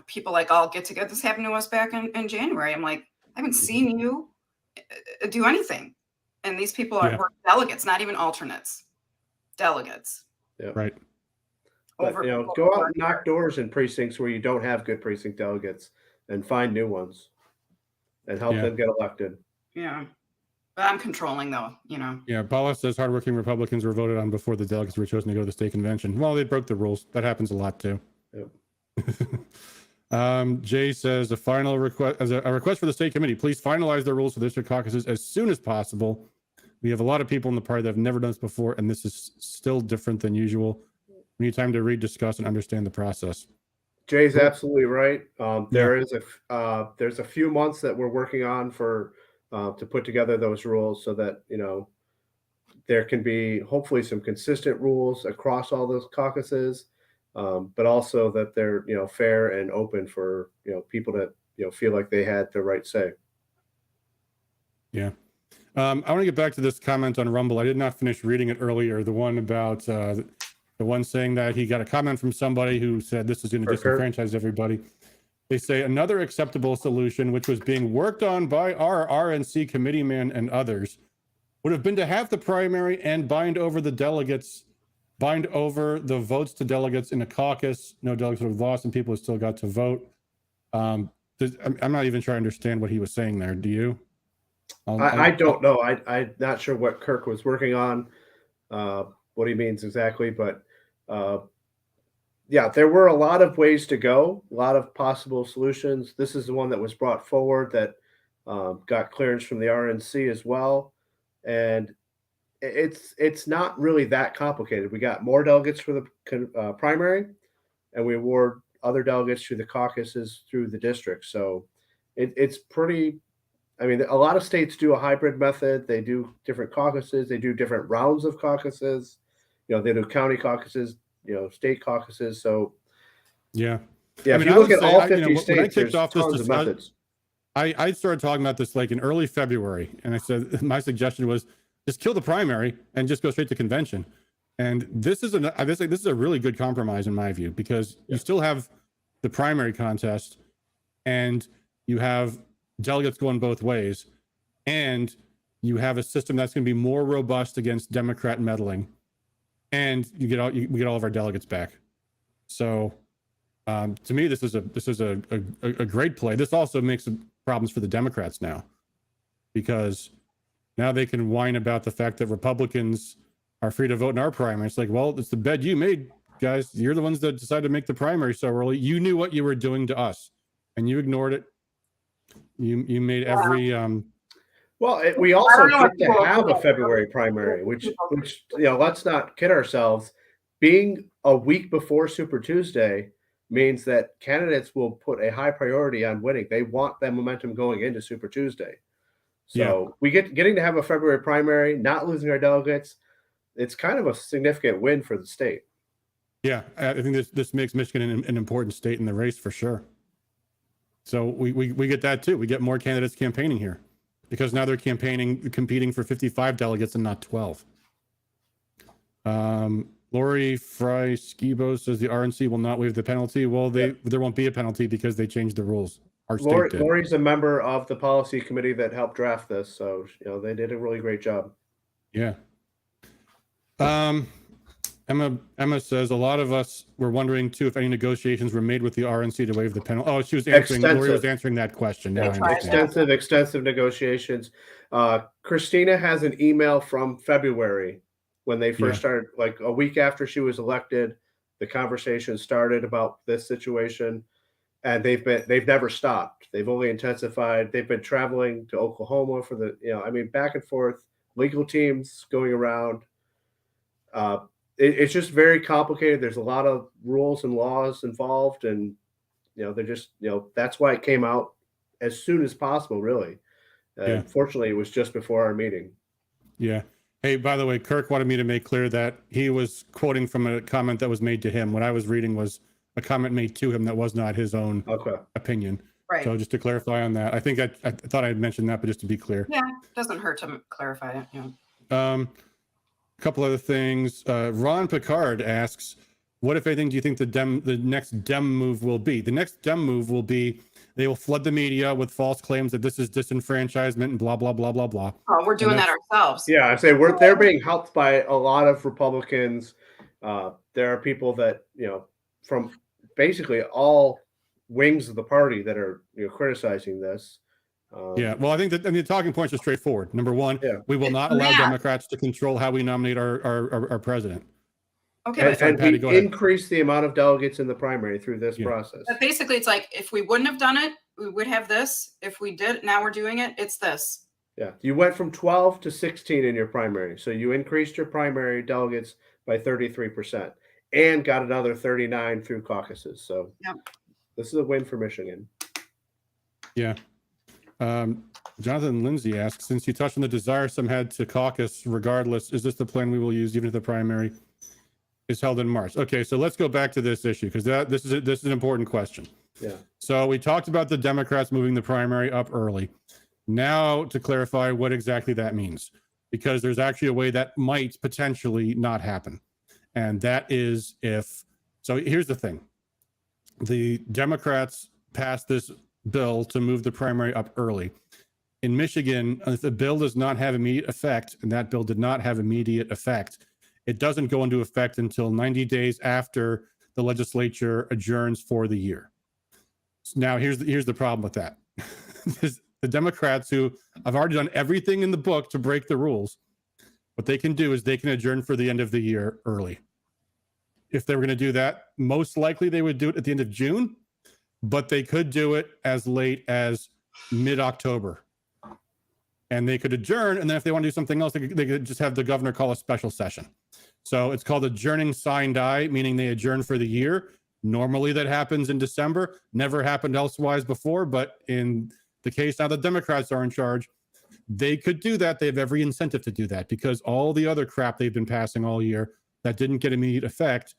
people like, I'll get together. This happened to us back in January. I'm like, I haven't seen you do anything. And these people are delegates, not even alternates, delegates. Yeah. Right. But, go out and knock doors in precincts where you don't have good precinct delegates and find new ones and help them get elected. Yeah. But I'm controlling, though, Yeah, Paula says hardworking Republicans were voted on before the delegates were chosen to go to the state convention. Well, they broke the rules. That happens a lot, too. Yep. Jay says a final request, a request for the state committee, please finalize the rules for district caucuses as soon as possible. We have a lot of people in the party that have never done this before, and this is still different than usual. We need time to read, discuss, and understand the process. Jay's absolutely right. There's a few months that we're working on to put together those rules so that there can be hopefully some consistent rules across all those caucuses, but also that they're fair and open for people that feel like they had the right say. Yeah. I want to get back to this comment on Rumble. I did not finish reading it earlier. The one about the one saying that he got a comment from somebody who said this is going to disenfranchise everybody. They say another acceptable solution, which was being worked on by our RNC committeeman and others, would have been to have the primary and bind over the votes to delegates in a caucus. No delegates would have lost and people have still got to vote. I'm not even sure I understand what he was saying there. Do you? I don't know. I'm not sure what Kirk was working on, what he means exactly, but there were a lot of ways to go, a lot of possible solutions. This is the one that was brought forward that got clearance from the RNC as well. And it's not really that complicated. We got more delegates for the primary, and we award other delegates to the caucuses through the district. So it's pretty I mean, a lot of states do a hybrid method. They do different caucuses. They do different rounds of caucuses. They do county caucuses, state caucuses. So Yeah. yeah, I if mean, you I look would at say, all I, 50 when I states, kicked there's off this tons of methods. I started talking about this like in early February, and I said my suggestion was just kill the primary and just go straight to convention. And this is a really good compromise in my view, because you still have the primary contest, and you have delegates going both ways, and you have a system that's going to be more robust against Democrat meddling, and we get all of our delegates back. So to me, this is a great play. This also makes problems for the Democrats now, because now they can whine about the fact that Republicans are free to vote in our primary. It's like, well, it's the bed you made, guys. You're the ones that decided to make the primary so early. You knew what you were doing to us, and you ignored it. You made every Well, we also know if get to people have a forget. February primary, which let's not kid ourselves. Being a week before Super Tuesday means that candidates will put a high priority on winning. They want that momentum going into Super Tuesday. So we getting to have a February primary, not losing our delegates. It's kind of a significant win for the state. Yeah, I think this makes Michigan an important state in the race for sure. So we get that too. We get more candidates campaigning here, because now they're competing for 55 delegates and not 12. Lori Fry Skibo says the RNC will not waive the penalty. Well, there won't be a penalty because they changed the rules. Our state did. Lori's a member of the policy committee that helped draft this, so they did a really great job. Yeah. Emma says a lot of us were wondering too if any negotiations were made with the RNC to waive the penalty. Oh, she was answering. Lori was answering that question. Now I understand. Extensive negotiations. Christina has an email from February when they first started, like a week after she was elected. The conversation started about this situation, and they've never stopped. They've only intensified. They've been traveling to Oklahoma for the back and forth, legal teams going around. It's just very complicated. There's a lot of rules and laws involved, and they're just that's why it came out as soon as possible, really. Fortunately, it was just before our meeting. Yeah. Hey, by the way, Kirk wanted me to make clear that he was quoting from a comment that was made to him. What I was reading was a comment made to him that was not his own opinion. Right. So just to clarify on that, I think I thought I had mentioned that, but just to be clear. Yeah, it doesn't hurt to clarify it. Yeah. A couple other things. Ron Picard asks, what, if anything, do you think the next Dem move will be? The next Dem move will be they will flood the media with false claims that this is disenfranchisement and blah, blah, blah, blah, blah. Oh, we're doing that ourselves. Yeah, I say they're being helped by a lot of Republicans. There are people that, from basically all wings of the party that are criticizing this. Well, I think that the talking points are straightforward. Number one, we will not allow Democrats to control how we nominate our president. Okay, and we increase the amount of delegates in the primary through this process. But basically, it's like if we wouldn't have done it, we would have this. If we did, now we're doing it, it's this. Yeah, you went from 12 to 16 in your primary, so you increased your primary delegates by 33% and got another 39 through caucuses. So this is a win for Michigan. Yeah. Jonathan Lindsay asks, since you touched on the desire some had to caucus regardless, is this the plan we will use even if the primary is held in March? Okay, so let's go back to this issue, because this is an important question. Yeah. So we talked about the Democrats moving the primary up early. Now to clarify what exactly that means, because there's actually a way that might potentially not happen. And that is so here's the thing. The Democrats passed this bill to move the primary up early. In Michigan, if the bill does not have immediate effect, and that bill did not have immediate effect, it doesn't go into effect until 90 days after the legislature adjourns for the year. Now, here's the problem with that. The Democrats, who have already done everything in the book to break the rules, what they can do is they can adjourn for the end of the year early. If they were going to do that, most likely they would do it at the end of June, but they could do it as late as mid-October. And they could adjourn, and then if they want to do something else, they could just have the governor call a special session. So it's called adjourning sine die, meaning they adjourn for the year. Normally that happens in December. Never happened elsewise before, but in the case now the Democrats are in charge, they could do that. They have every incentive to do that because all the other crap they've been passing all year that didn't get immediate effect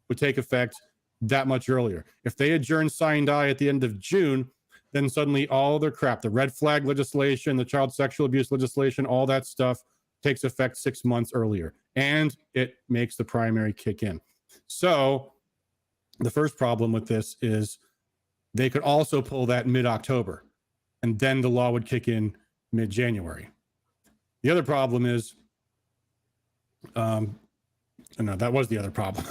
would take effect that much earlier. If they adjourn signed die at the end of June, then suddenly all their crap, the red flag legislation, the child sexual abuse legislation, all that stuff takes effect 6 months earlier, and it makes the primary kick in. So the first problem with this is they could also pull that mid-October, and then the law would kick in mid-January. The other problem is, no, that was the other problem.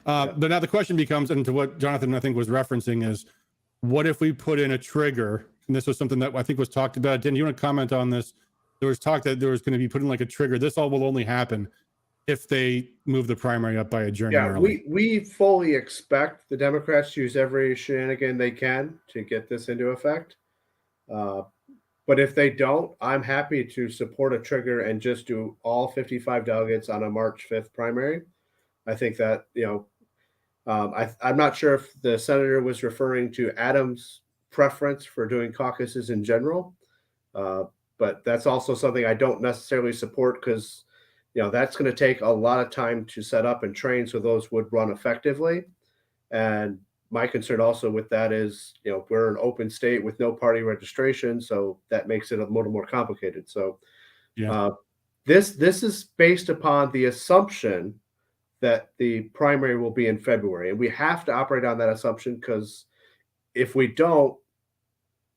But now the question becomes, and to what Jonathan, I think, was referencing is, what if we put in a trigger? And this was something that I think was talked about. Dan, you want to comment on this? There was talk that there was going to be put in like a trigger. This all will only happen if they move the primary up by adjourning early. We fully expect the Democrats to use every shenanigan they can to get this into effect. But if they don't, I'm happy to support a trigger and just do all 55 delegates on a March 5th primary. I think that, I'm not sure if the senator was referring to Adams' preference for doing caucuses in general, but that's also something I don't necessarily support because, that's going to take a lot of time to set up and train so those would run effectively. And my concern also with that is, we're an open state with no party registration, so that makes it a little more complicated. So this is based upon the assumption that the primary will be in February. And we have to operate on that assumption because if we don't,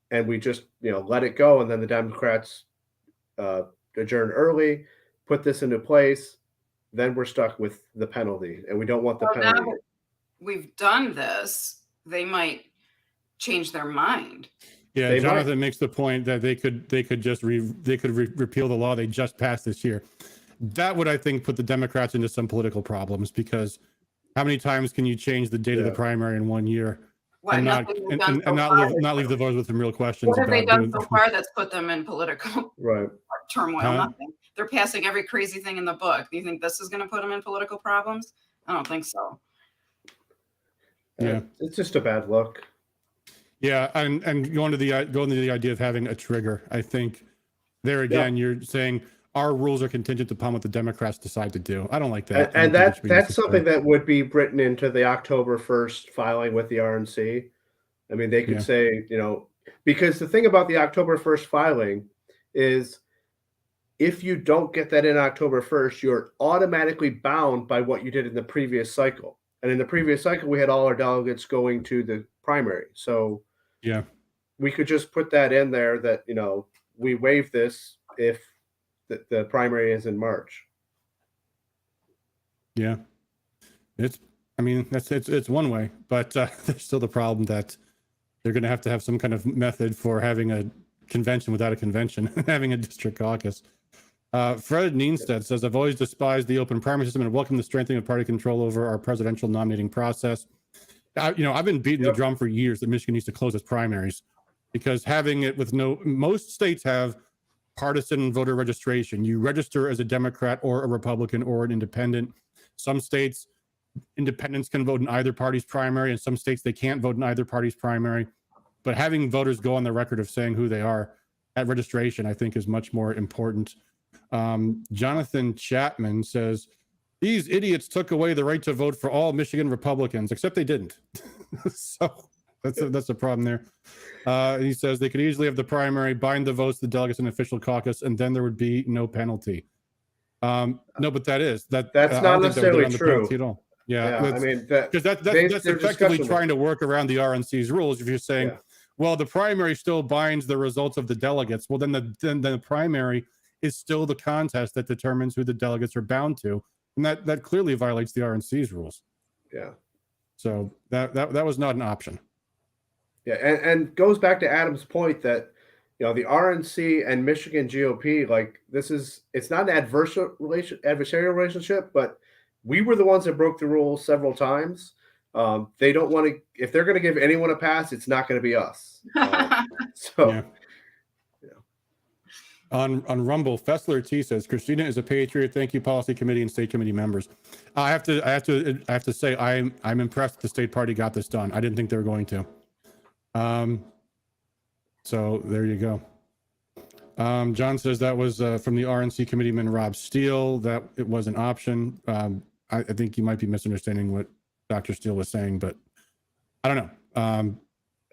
and we just, let it go, and then the Democrats adjourn early, put this into place, then we're stuck with the penalty, and we don't want the penalty. Now we've done this, they might change their mind. Yeah, they Jonathan makes the point that they could just repeal the law they just passed this year. That would, I think, put the Democrats into some political problems because how many times can you change the date of the primary in 1 year and not leave the voters with some real questions? What have they done so far that's put them in political turmoil? Nothing. They're passing every crazy thing in the book. Do you think this is going to put them in political problems? I don't think so. Yeah, it's just a bad look. Yeah, and going to the idea of having a trigger, I think there again you're saying our rules are contingent upon what the Democrats decide to do. I don't like that. And that's something that would be written into the October 1st filing with the RNC. I mean, they could say, because the thing about the October 1st filing is if you don't get that in October 1st, you're automatically bound by what you did in the previous cycle. And in the previous cycle, we had all our delegates going to the primary. So we could just put that in there that, we waive this if the primary is in March. Yeah. It's one way, but there's still the problem that they're going to have some kind of method for having a convention without a convention, having a district caucus. Fred Neenstead says, I've always despised the open primary system and welcome the strengthening of party control over our presidential nominating process. I've been beating the drum for years that Michigan needs to close its primaries because having it with most states have partisan voter registration. You register as a Democrat or a Republican or an independent. Some states, independents can vote in either party's primary, and some states they can't vote in either party's primary. But having voters go on the record of saying who they are at registration, I think, is much more important. Jonathan Chapman says, these idiots took away the right to vote for all Michigan Republicans, except they didn't. So that's a problem there. He says they could easily have the primary, bind the votes, the delegates, and official caucus, and then there would be no penalty. No, but that's not necessarily true at all. Yeah, I mean, because that's effectively trying to work around the RNC's rules. If you're saying, well, the primary still binds the results of the delegates, well, then the primary is still the contest that determines who the delegates are bound to, and that clearly violates the RNC's rules. Yeah. So that was not an option. Yeah, and goes back to Adam's point that the RNC and Michigan GOP, it's not an adversarial relationship, but we were the ones that broke the rules several times. They don't want to, if they're going to give anyone a pass, it's not going to be us. On Rumble, Fessler T says, Christina is a patriot. Thank you, policy committee and state committee members. I have to say I'm impressed the state party got this done. I didn't think they were going to. So there you go. John says that was from the RNC committeeman Rob Steele, that it was an option. I think you might be misunderstanding what Dr. Steele was saying, but I don't know.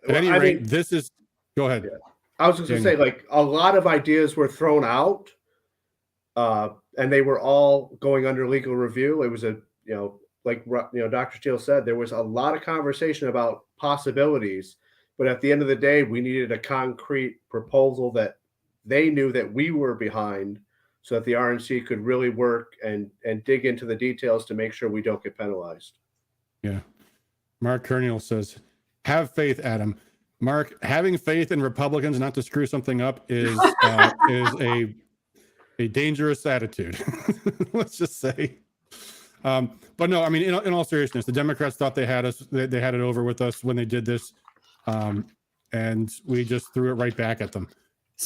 At any rate, this is, go ahead. Yeah. I was just going to say, like, a lot of ideas were thrown out, and they were all going under legal review. It was like Dr. Steele said, there was a lot of conversation about possibilities, but at the end of the day, we needed a concrete proposal that they knew that we were behind, so that the RNC could really work and dig into the details to make sure we don't get penalized. Yeah. Mark Kerniel says, have faith, Adam. Mark, having faith in Republicans not to screw something up is a dangerous attitude. Let's just say. But no, I mean, in all seriousness, the Democrats thought they had us, they had it over with us when they did this. And we just threw it right back at them.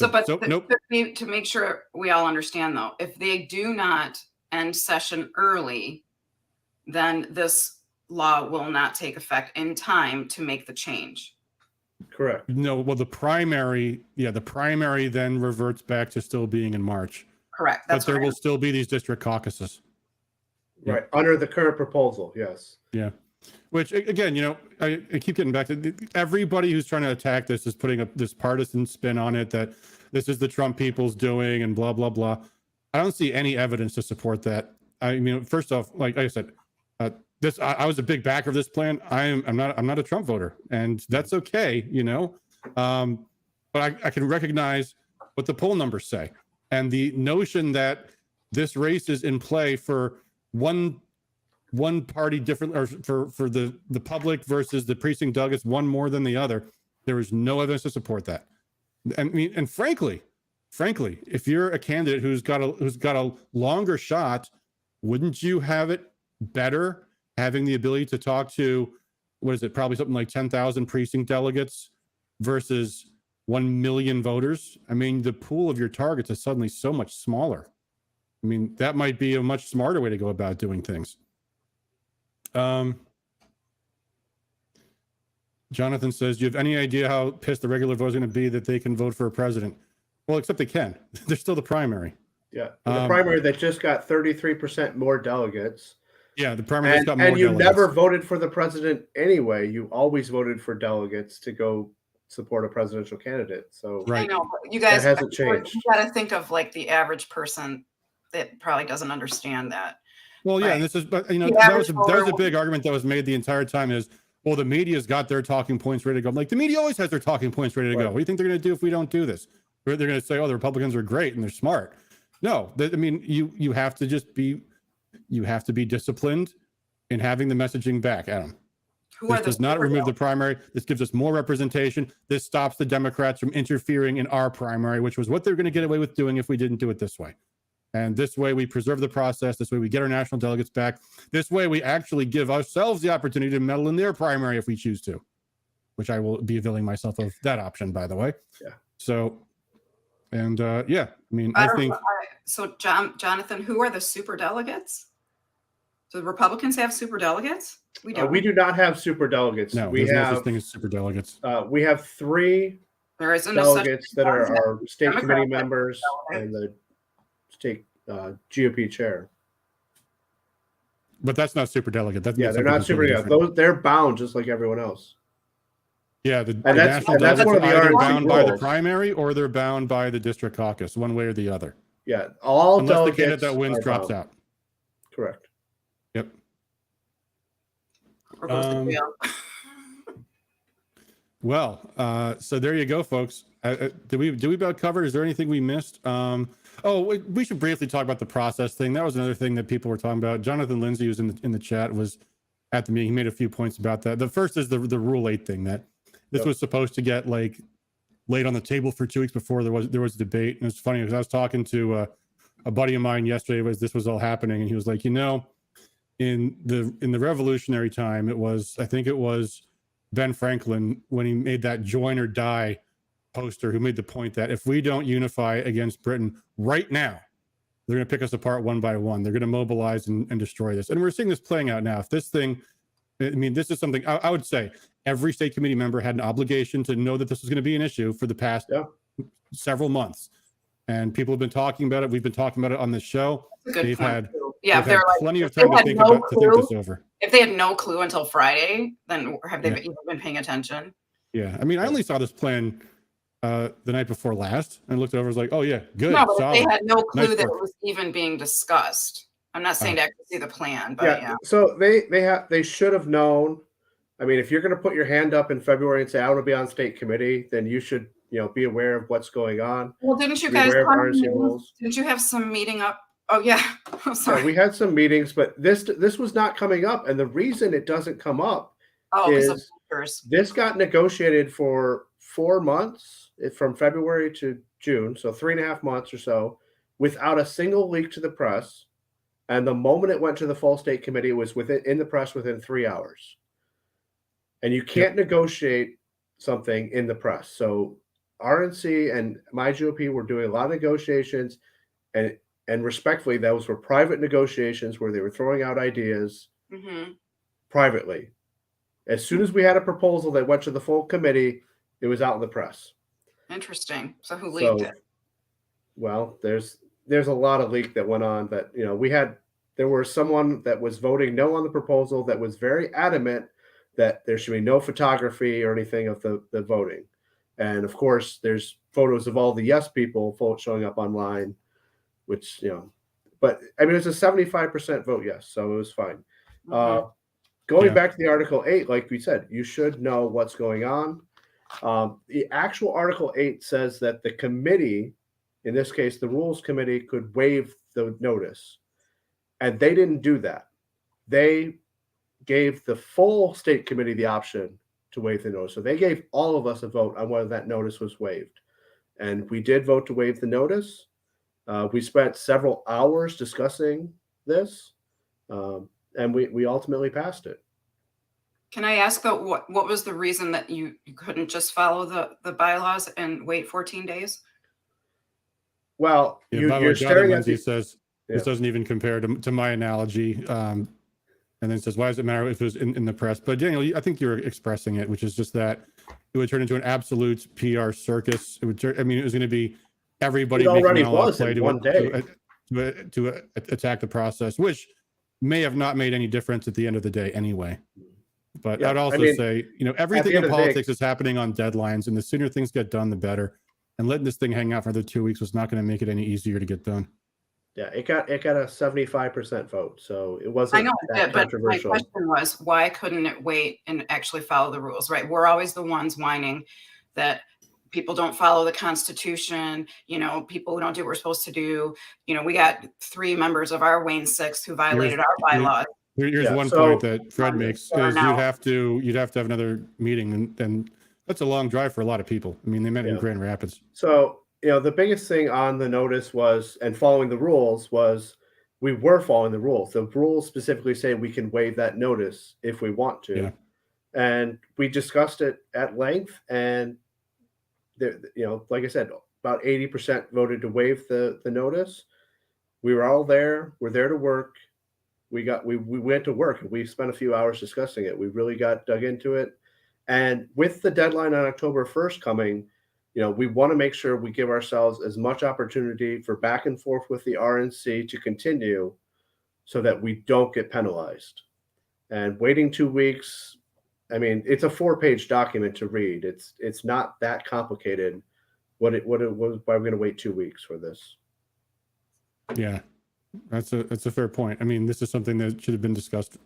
Nope. To make sure we all understand, though, if they do not end session early, then this law will not take effect in time to make the change. Correct. No, well, the primary then reverts back to still being in March. Correct. But there will still be these district caucuses. Right. Under the current proposal. Yes. Yeah. Which, again, I keep getting back to everybody who's trying to attack this is putting up this partisan spin on it, that this is the Trump people's doing and blah, blah, blah. I don't see any evidence to support that. I mean, first off, like I said, I was a big backer of this plan. I'm not a Trump voter, and that's okay, but I can recognize what the poll numbers say. And the notion that this race is in play for one party different, or for the public versus the precinct delegates, one more than the other, there is no evidence to support that. I mean, and frankly, if you're a candidate who's got a longer shot, wouldn't you have it better having the ability to talk to, what is it, probably something like 10,000 precinct delegates versus 1 million voters? I mean, the pool of your targets is suddenly so much smaller. I mean, that might be a much smarter way to go about doing things. Jonathan says, do you have any idea how pissed the regular vote is going to be that they can vote for a president? Well, except they can. They're still the primary. Yeah. The primary that just got 33% more delegates. Yeah, the primary just got more delegates. And you never voted for the president anyway. You always voted for delegates to go support a presidential candidate. So right. I know, but you guys, that hasn't changed. You got to think of like the average person that probably doesn't understand that. Well, yeah, right? And this is, but that was a big argument that was made the entire time is, well, the media's got their talking points ready to go. I'm like, the media always has their talking points ready to go. What do you think they're going to do if we don't do this? They're going to say, oh, the Republicans are great and they're smart. No, I mean, you have to just be, you have to be disciplined in having the messaging back, Adam. This does not remove the primary. This gives us more representation. This stops the Democrats from interfering in our primary, which was what they're going to get away with doing if we didn't do it this way. And this way we preserve the process. This way we get our national delegates back. This way we actually give ourselves the opportunity to meddle in their primary if we choose to, which I will be availing myself of that option, by the way. Yeah. So, and yeah, I mean, I think. So Jonathan, who are the super delegates? So the Republicans have super delegates? We don't. We do not have super delegates. No, we there's have no such thing as super delegates. We have 3 delegates that are our state committee members and the state GOP chair. But that's not super delegate. That's they're not super delegate. They're bound just like everyone else. Yeah, that's one of the either RNC bound rules. by the primary or they're bound by the district caucus, one way or the other. Yeah, all unless delegates the candidate that wins drops bound. out. Correct. Yep. Well, so there you go, folks. Did we about cover? Is there anything we missed? We should briefly talk about the process thing. That was another thing that people were talking about. Jonathan Lindsay, who's in the chat, was at the meeting. He made a few points about that. The first is the Rule 8 thing, that this was supposed to get like laid on the table for 2 weeks before there was a debate. And it's funny because I was talking to a buddy of mine yesterday as this was all happening, and he was like, in the revolutionary time, I think it was Ben Franklin when he made that join or die poster, who made the point that if we don't unify against Britain right now, they're going to pick us apart one by one. They're going to mobilize and destroy this. And we're seeing this playing out now. If this thing I mean, this is something I would say every state committee member had an obligation to know that this was going to be an issue for the past several months. And people have been talking about it. We've been talking about it on this show. They've had plenty of time to think this over. If they had no clue until Friday, then have they even been paying attention? Yeah. I mean, I only saw this plan the night before last and looked over. I was like, oh yeah, good. No, but if they had no clue that it was even being discussed. I'm not saying to actually see the plan, but So they should have known. I mean, if you're going to put your hand up in February and say I want to be on state committee, then you should, be aware of what's going on. Well, didn't you guys? Didn't you have some meeting up? Oh yeah. I'm sorry. Yeah, we had some meetings, but this was not coming up, and the reason it doesn't come up is this got negotiated for 4 months, from February to June, so 3.5 months or so, without a single leak to the press. And the moment it went to the full state committee, it was in the press within 3 hours. And you can't negotiate something in the press. So RNC and my GOP were doing a lot of negotiations, and respectfully, those were private negotiations where they were throwing out ideas privately. As soon as we had a proposal that went to the full committee, it was out in the press. Interesting. So who leaked it? Well, there's a lot of leak that went on that, there was someone that was voting no on the proposal that was very adamant that there should be no photography or anything of the voting. And of course, there's photos of all the yes people showing up online, which, but I mean, it's a 75% vote yes, so it was fine. Going back to the Article 8, like we said, you should know what's going on. The actual Article 8 says that the committee, in this case, the Rules Committee, could waive the notice. And they didn't do that. They gave the full state committee the option to waive the notice. So they gave all of us a vote on whether that notice was waived. And we did vote to waive the notice. We spent several hours discussing this, and we ultimately passed it. Can I ask, though, what was the reason that you couldn't just follow the bylaws and wait 14 days? Well, you're staring at this doesn't even compare to my analogy. And then says, why does it matter if it was in the press? But Daniel, I think you're expressing it, which is just that it would turn into an absolute PR circus. It was going to be everybody making all out play to attack the process, which may have not made any difference at the end of the day anyway. But I'd also say, everything in politics is happening on deadlines, and the sooner things get done, the better. And letting this thing hang out for another 2 weeks was not going to make it any easier to get done. Yeah, it got a 75% vote, so it wasn't that controversial. But my question was, why couldn't it wait and actually follow the rules? Right? We're always the ones whining that people don't follow the Constitution. People who don't do what we're supposed to do. We got 3 members of our Wayne 6 who violated our bylaws. Here's one point that Fred makes: is you'd have to have another meeting, and that's a long drive for a lot of people. I mean, they met in Grand Rapids. So the biggest thing on the notice was, and following the rules was, we were following the rules. The rules specifically say we can waive that notice if we want to, and we discussed it at length. And like I said, about 80% voted to waive the notice. We were all there. We're there to work. We went to work, and we spent a few hours discussing it. We really got dug into it. And with the deadline on October 1st coming, we want to make sure we give ourselves as much opportunity for back and forth with the RNC to continue, so that we don't get penalized. And waiting 2 weeks, I mean, it's a 4-page document to read. It's not that complicated. Why are we going to wait 2 weeks for this? Yeah, that's a fair point. I mean, this is something that should have been discussed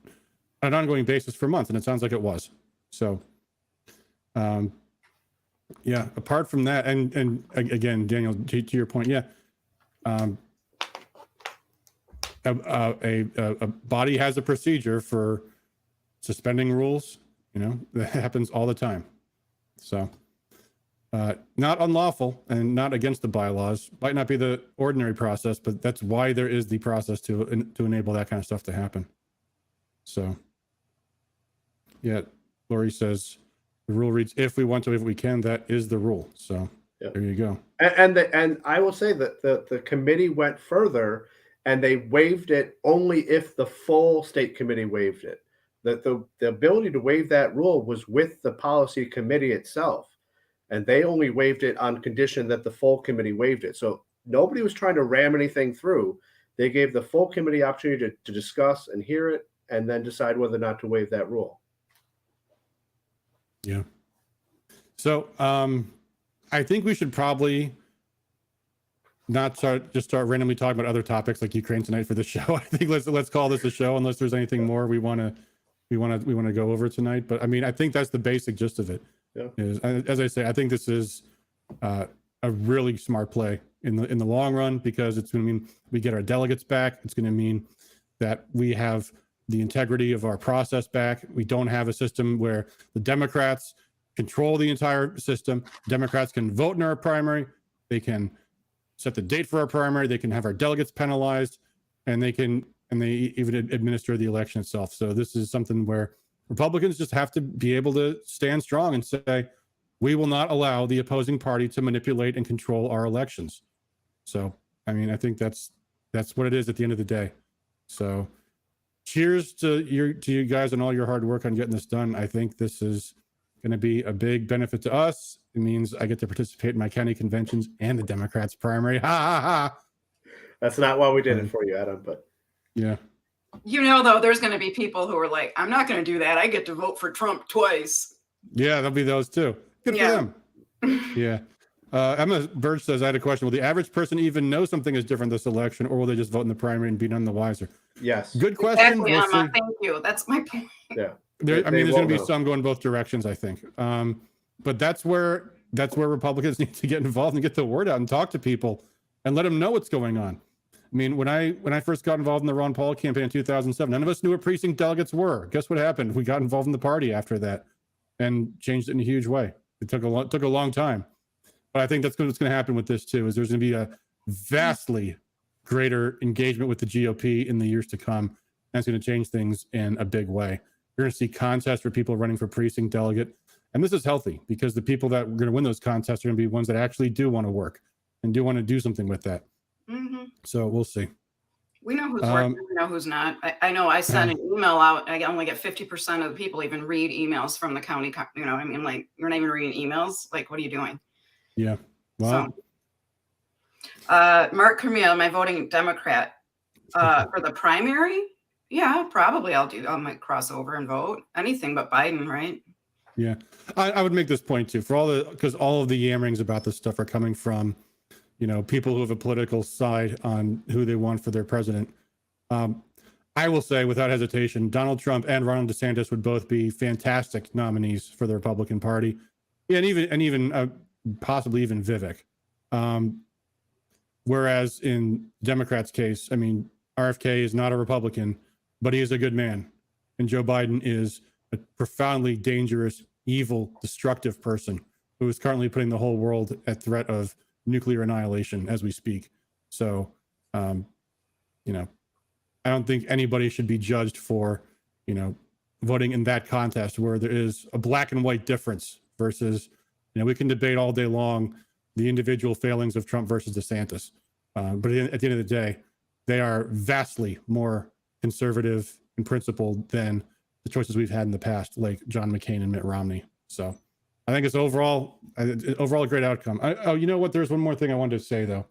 on an ongoing basis for months, and it sounds like it was. So, apart from that, and again, Daniel, to your point, a body has a procedure for suspending rules. That happens all the time. So, not unlawful and not against the bylaws. Might not be the ordinary process, but that's why there is the process to enable that kind of stuff to happen. So, Lori says the rule reads, if we want to, if we can. That is the rule. So there you go. And I will say that the committee went further, and they waived it only if the full state committee waived it. that the ability to waive that rule was with the policy committee itself. And they only waived it on condition that the full committee waived it. So nobody was trying to ram anything through. They gave the full committee opportunity to discuss and hear it and then decide whether or not to waive that rule. Yeah. So I think we should probably not start randomly talking about other topics like Ukraine tonight for the show. I think let's call this a show unless there's anything more we want to go over tonight. But I mean, I think that's the basic gist of it. Yeah. Is, as I say, I think this is a really smart play in the long run, because it's going to mean we get our delegates back. It's going to mean that we have the integrity of our process back. We don't have a system where the Democrats control the entire system. Democrats can vote in our primary. They can set the date for our primary. They can have our delegates penalized, and they even administer the election itself. So this is something where Republicans just have to be able to stand strong and say, we will not allow the opposing party to manipulate and control our elections. So, I mean, I think that's what it is at the end of the day. So cheers to you guys and all your hard work on getting this done. I think this is going to be a big benefit to us. It means I get to participate in my county conventions and the Democrats primary. Ha ha ha. That's not why we did it for you, Adam, but yeah. You know, though, there's going to be people who are like, I'm not going to do that. I get to vote for Trump twice. Yeah, there'll be those too. Good for them. Yeah. Emma Birch says, I had a question. Will the average person even know something is different this election, or will they just vote in the primary and be none the wiser? yes. Good question. Exactly, We'll Emma. see. Thank you. That's my point. Yeah. There's They going to will be know. some going both directions, I think. But that's where Republicans need to get involved and get the word out and talk to people and let them know what's going on. I mean, when I first got involved in the Ron Paul campaign in 2007, none of us knew what precinct delegates were. Guess what happened? We got involved in the party after that and changed it in a huge way. It took a long time. But I think that's what's going to happen with this too, is there's going to be a vastly greater engagement with the GOP in the years to come. And it's going to change things in a big way. You're going to see contests for people running for precinct delegate. And this is healthy, because the people that are going to win those contests are going to be ones that actually do want to work and do want to do something with that. Mm-hmm. So we'll see. We know who's working, we know who's not. I know I sent an email out. I only get 50% of the people even read emails from the county. You know, I mean, like, you're not even reading emails. Like, what are you doing? Yeah. Well, so, Mark Cormier, am I voting Democrat for the primary? Yeah, probably. I might cross over and vote anything but Biden, right? yeah. I would make this point too, because all of the yammerings about this stuff are coming from, people who have a political side on who they want for their president. I will say without hesitation, Donald Trump and Ron DeSantis would both be fantastic nominees for the Republican Party, and even possibly even Vivek. Whereas in Democrats' case, I mean, RFK is not a Republican, but he is a good man, and Joe Biden is a profoundly dangerous, evil, destructive person who is currently putting the whole world at threat of nuclear annihilation as we speak. So, I don't think anybody should be judged for, voting in that contest where there is a black and white difference versus, we can debate all day long the individual failings of Trump versus DeSantis. But at the end of the day, they are vastly more conservative and principled than the choices we've had in the past, like John McCain and Mitt Romney. So I think it's overall a great outcome. You know what? There's one more thing I wanted to say, though,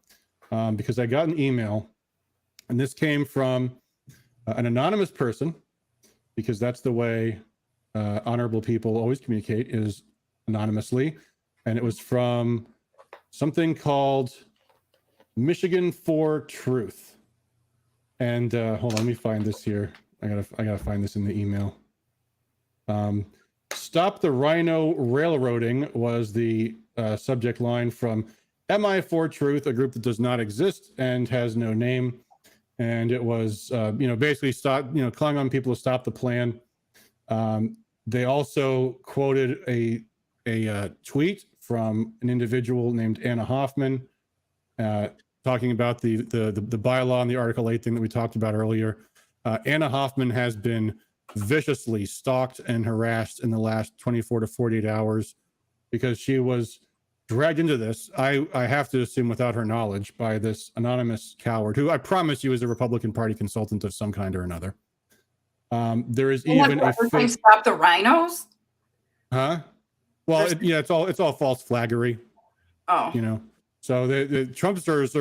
because I got an email, and this came from an anonymous person, because that's the way honorable people always communicate, is anonymously. And it was from something called Michigan for Truth. And hold on, let me find this here. I gotta find this in the email. Stop the Rhino Railroading was the subject line from MI for Truth, a group that does not exist and has no name. And it was, basically calling on people to stop the plan. They also quoted a tweet from an individual named Anna Hoffman, talking about the bylaw and the Article 8 thing that we talked about earlier. Anna Hoffman has been viciously stalked and harassed in the last 24 to 48 hours because she was dragged into this, I have to assume without her knowledge, by this anonymous coward who I promise you is a Republican Party consultant of some kind or another. There is And even a they're saying fake, stop the rhinos. huh? Well, yeah, it's all false flaggery, Oh, you know. So the Trumpsters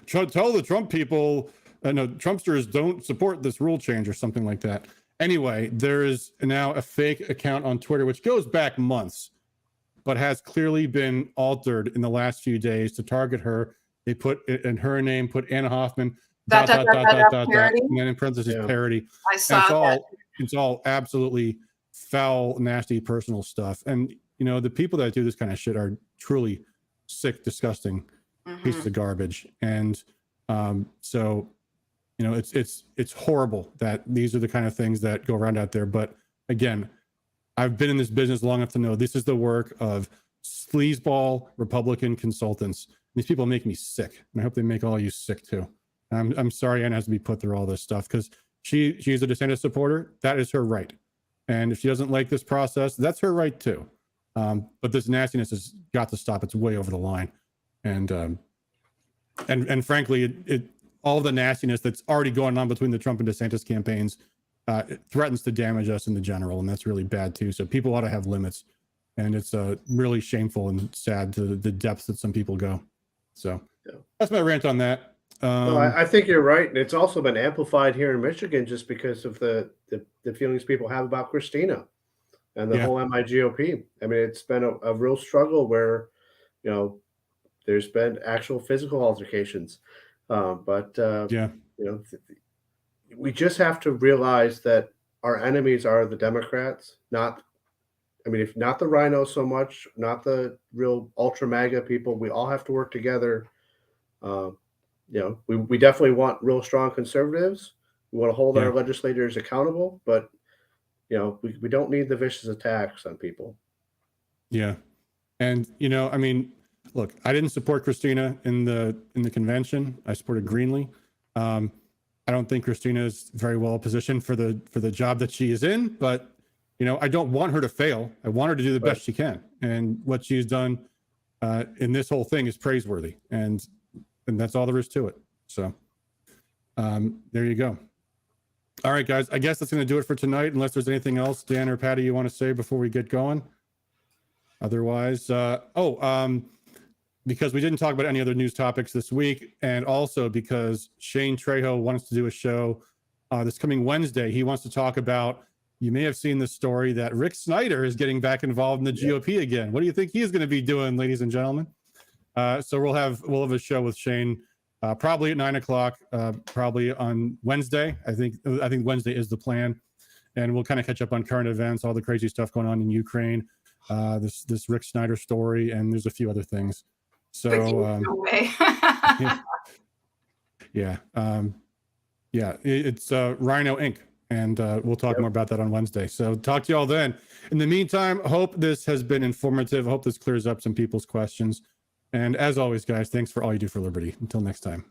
tell the Trump people, no, Trumpsters don't support this rule change or something like that. Anyway, there is now a fake account on Twitter which goes back months, but has clearly been altered in the last few days to target her. They put in her name, put Anna Hoffman, parody. and then in parentheses parody. I And saw that. it's all absolutely foul, nasty, personal stuff. And you know, the people that do this kind of shit are truly sick, disgusting pieces of garbage. And so, you know, it's horrible that these are the kind of things that go around out there. But again, I've been in this business long enough to know this is the work of sleazeball Republican consultants. These people make me sick, and I hope they make all you sick too. I'm sorry Anna has to be put through all this stuff because she's a DeSantis supporter. That is her right, and if she doesn't like this process, that's her right too. But this nastiness has got to stop. It's way over the line, and frankly, it all the nastiness that's already going on between the Trump and DeSantis campaigns it threatens to damage us in the general, and that's really bad too. So people ought to have limits, and it's really shameful and sad to the depths that some people go. So that's my rant on that. No, I think you're right, and it's also been amplified here in Michigan just because of the feelings people have about Christina and the whole MIGOP. I mean, it's been a real struggle where, you know, there's been actual physical altercations, but you know, we just have to realize that our enemies are the Democrats, not. I mean, if not the rhinos so much, not the real ultra MAGA people. We all have to work together. You know, we definitely want real strong conservatives. We want to hold our legislators accountable, but you know, we don't need the vicious attacks on people. Yeah, and you know, I mean, look, I didn't support Christina in the convention. I supported Greenlee. I don't think Christina is very well positioned for the job that she is in, but you know, I don't want her to fail. I want her to do the best she can, and what she's done in this whole thing is praiseworthy, and that's all there is to it. So there you go. All right, guys, I guess that's going to do it for tonight, unless there's anything else, Dan or Patty, you want to say before we get going. Otherwise, because we didn't talk about any other news topics this week, and also because Shane Trejo wants to do a show this coming Wednesday. He wants to talk about, you may have seen the story that Rick Snyder is getting back involved in the GOP again. What do you think he's going to be doing, ladies and gentlemen? So we'll have a show with Shane probably at 9:00, probably on Wednesday. I think Wednesday is the plan, and we'll kind of catch up on current events, all the crazy stuff going on in Ukraine, this Rick Snyder story, and there's a few other things. So it's Rhino Inc. And we'll talk more about that on Wednesday. So talk to you all then. In the meantime, hope this has been informative. I hope this clears up some people's questions. And as always, guys, thanks for all you do for liberty. Until next time.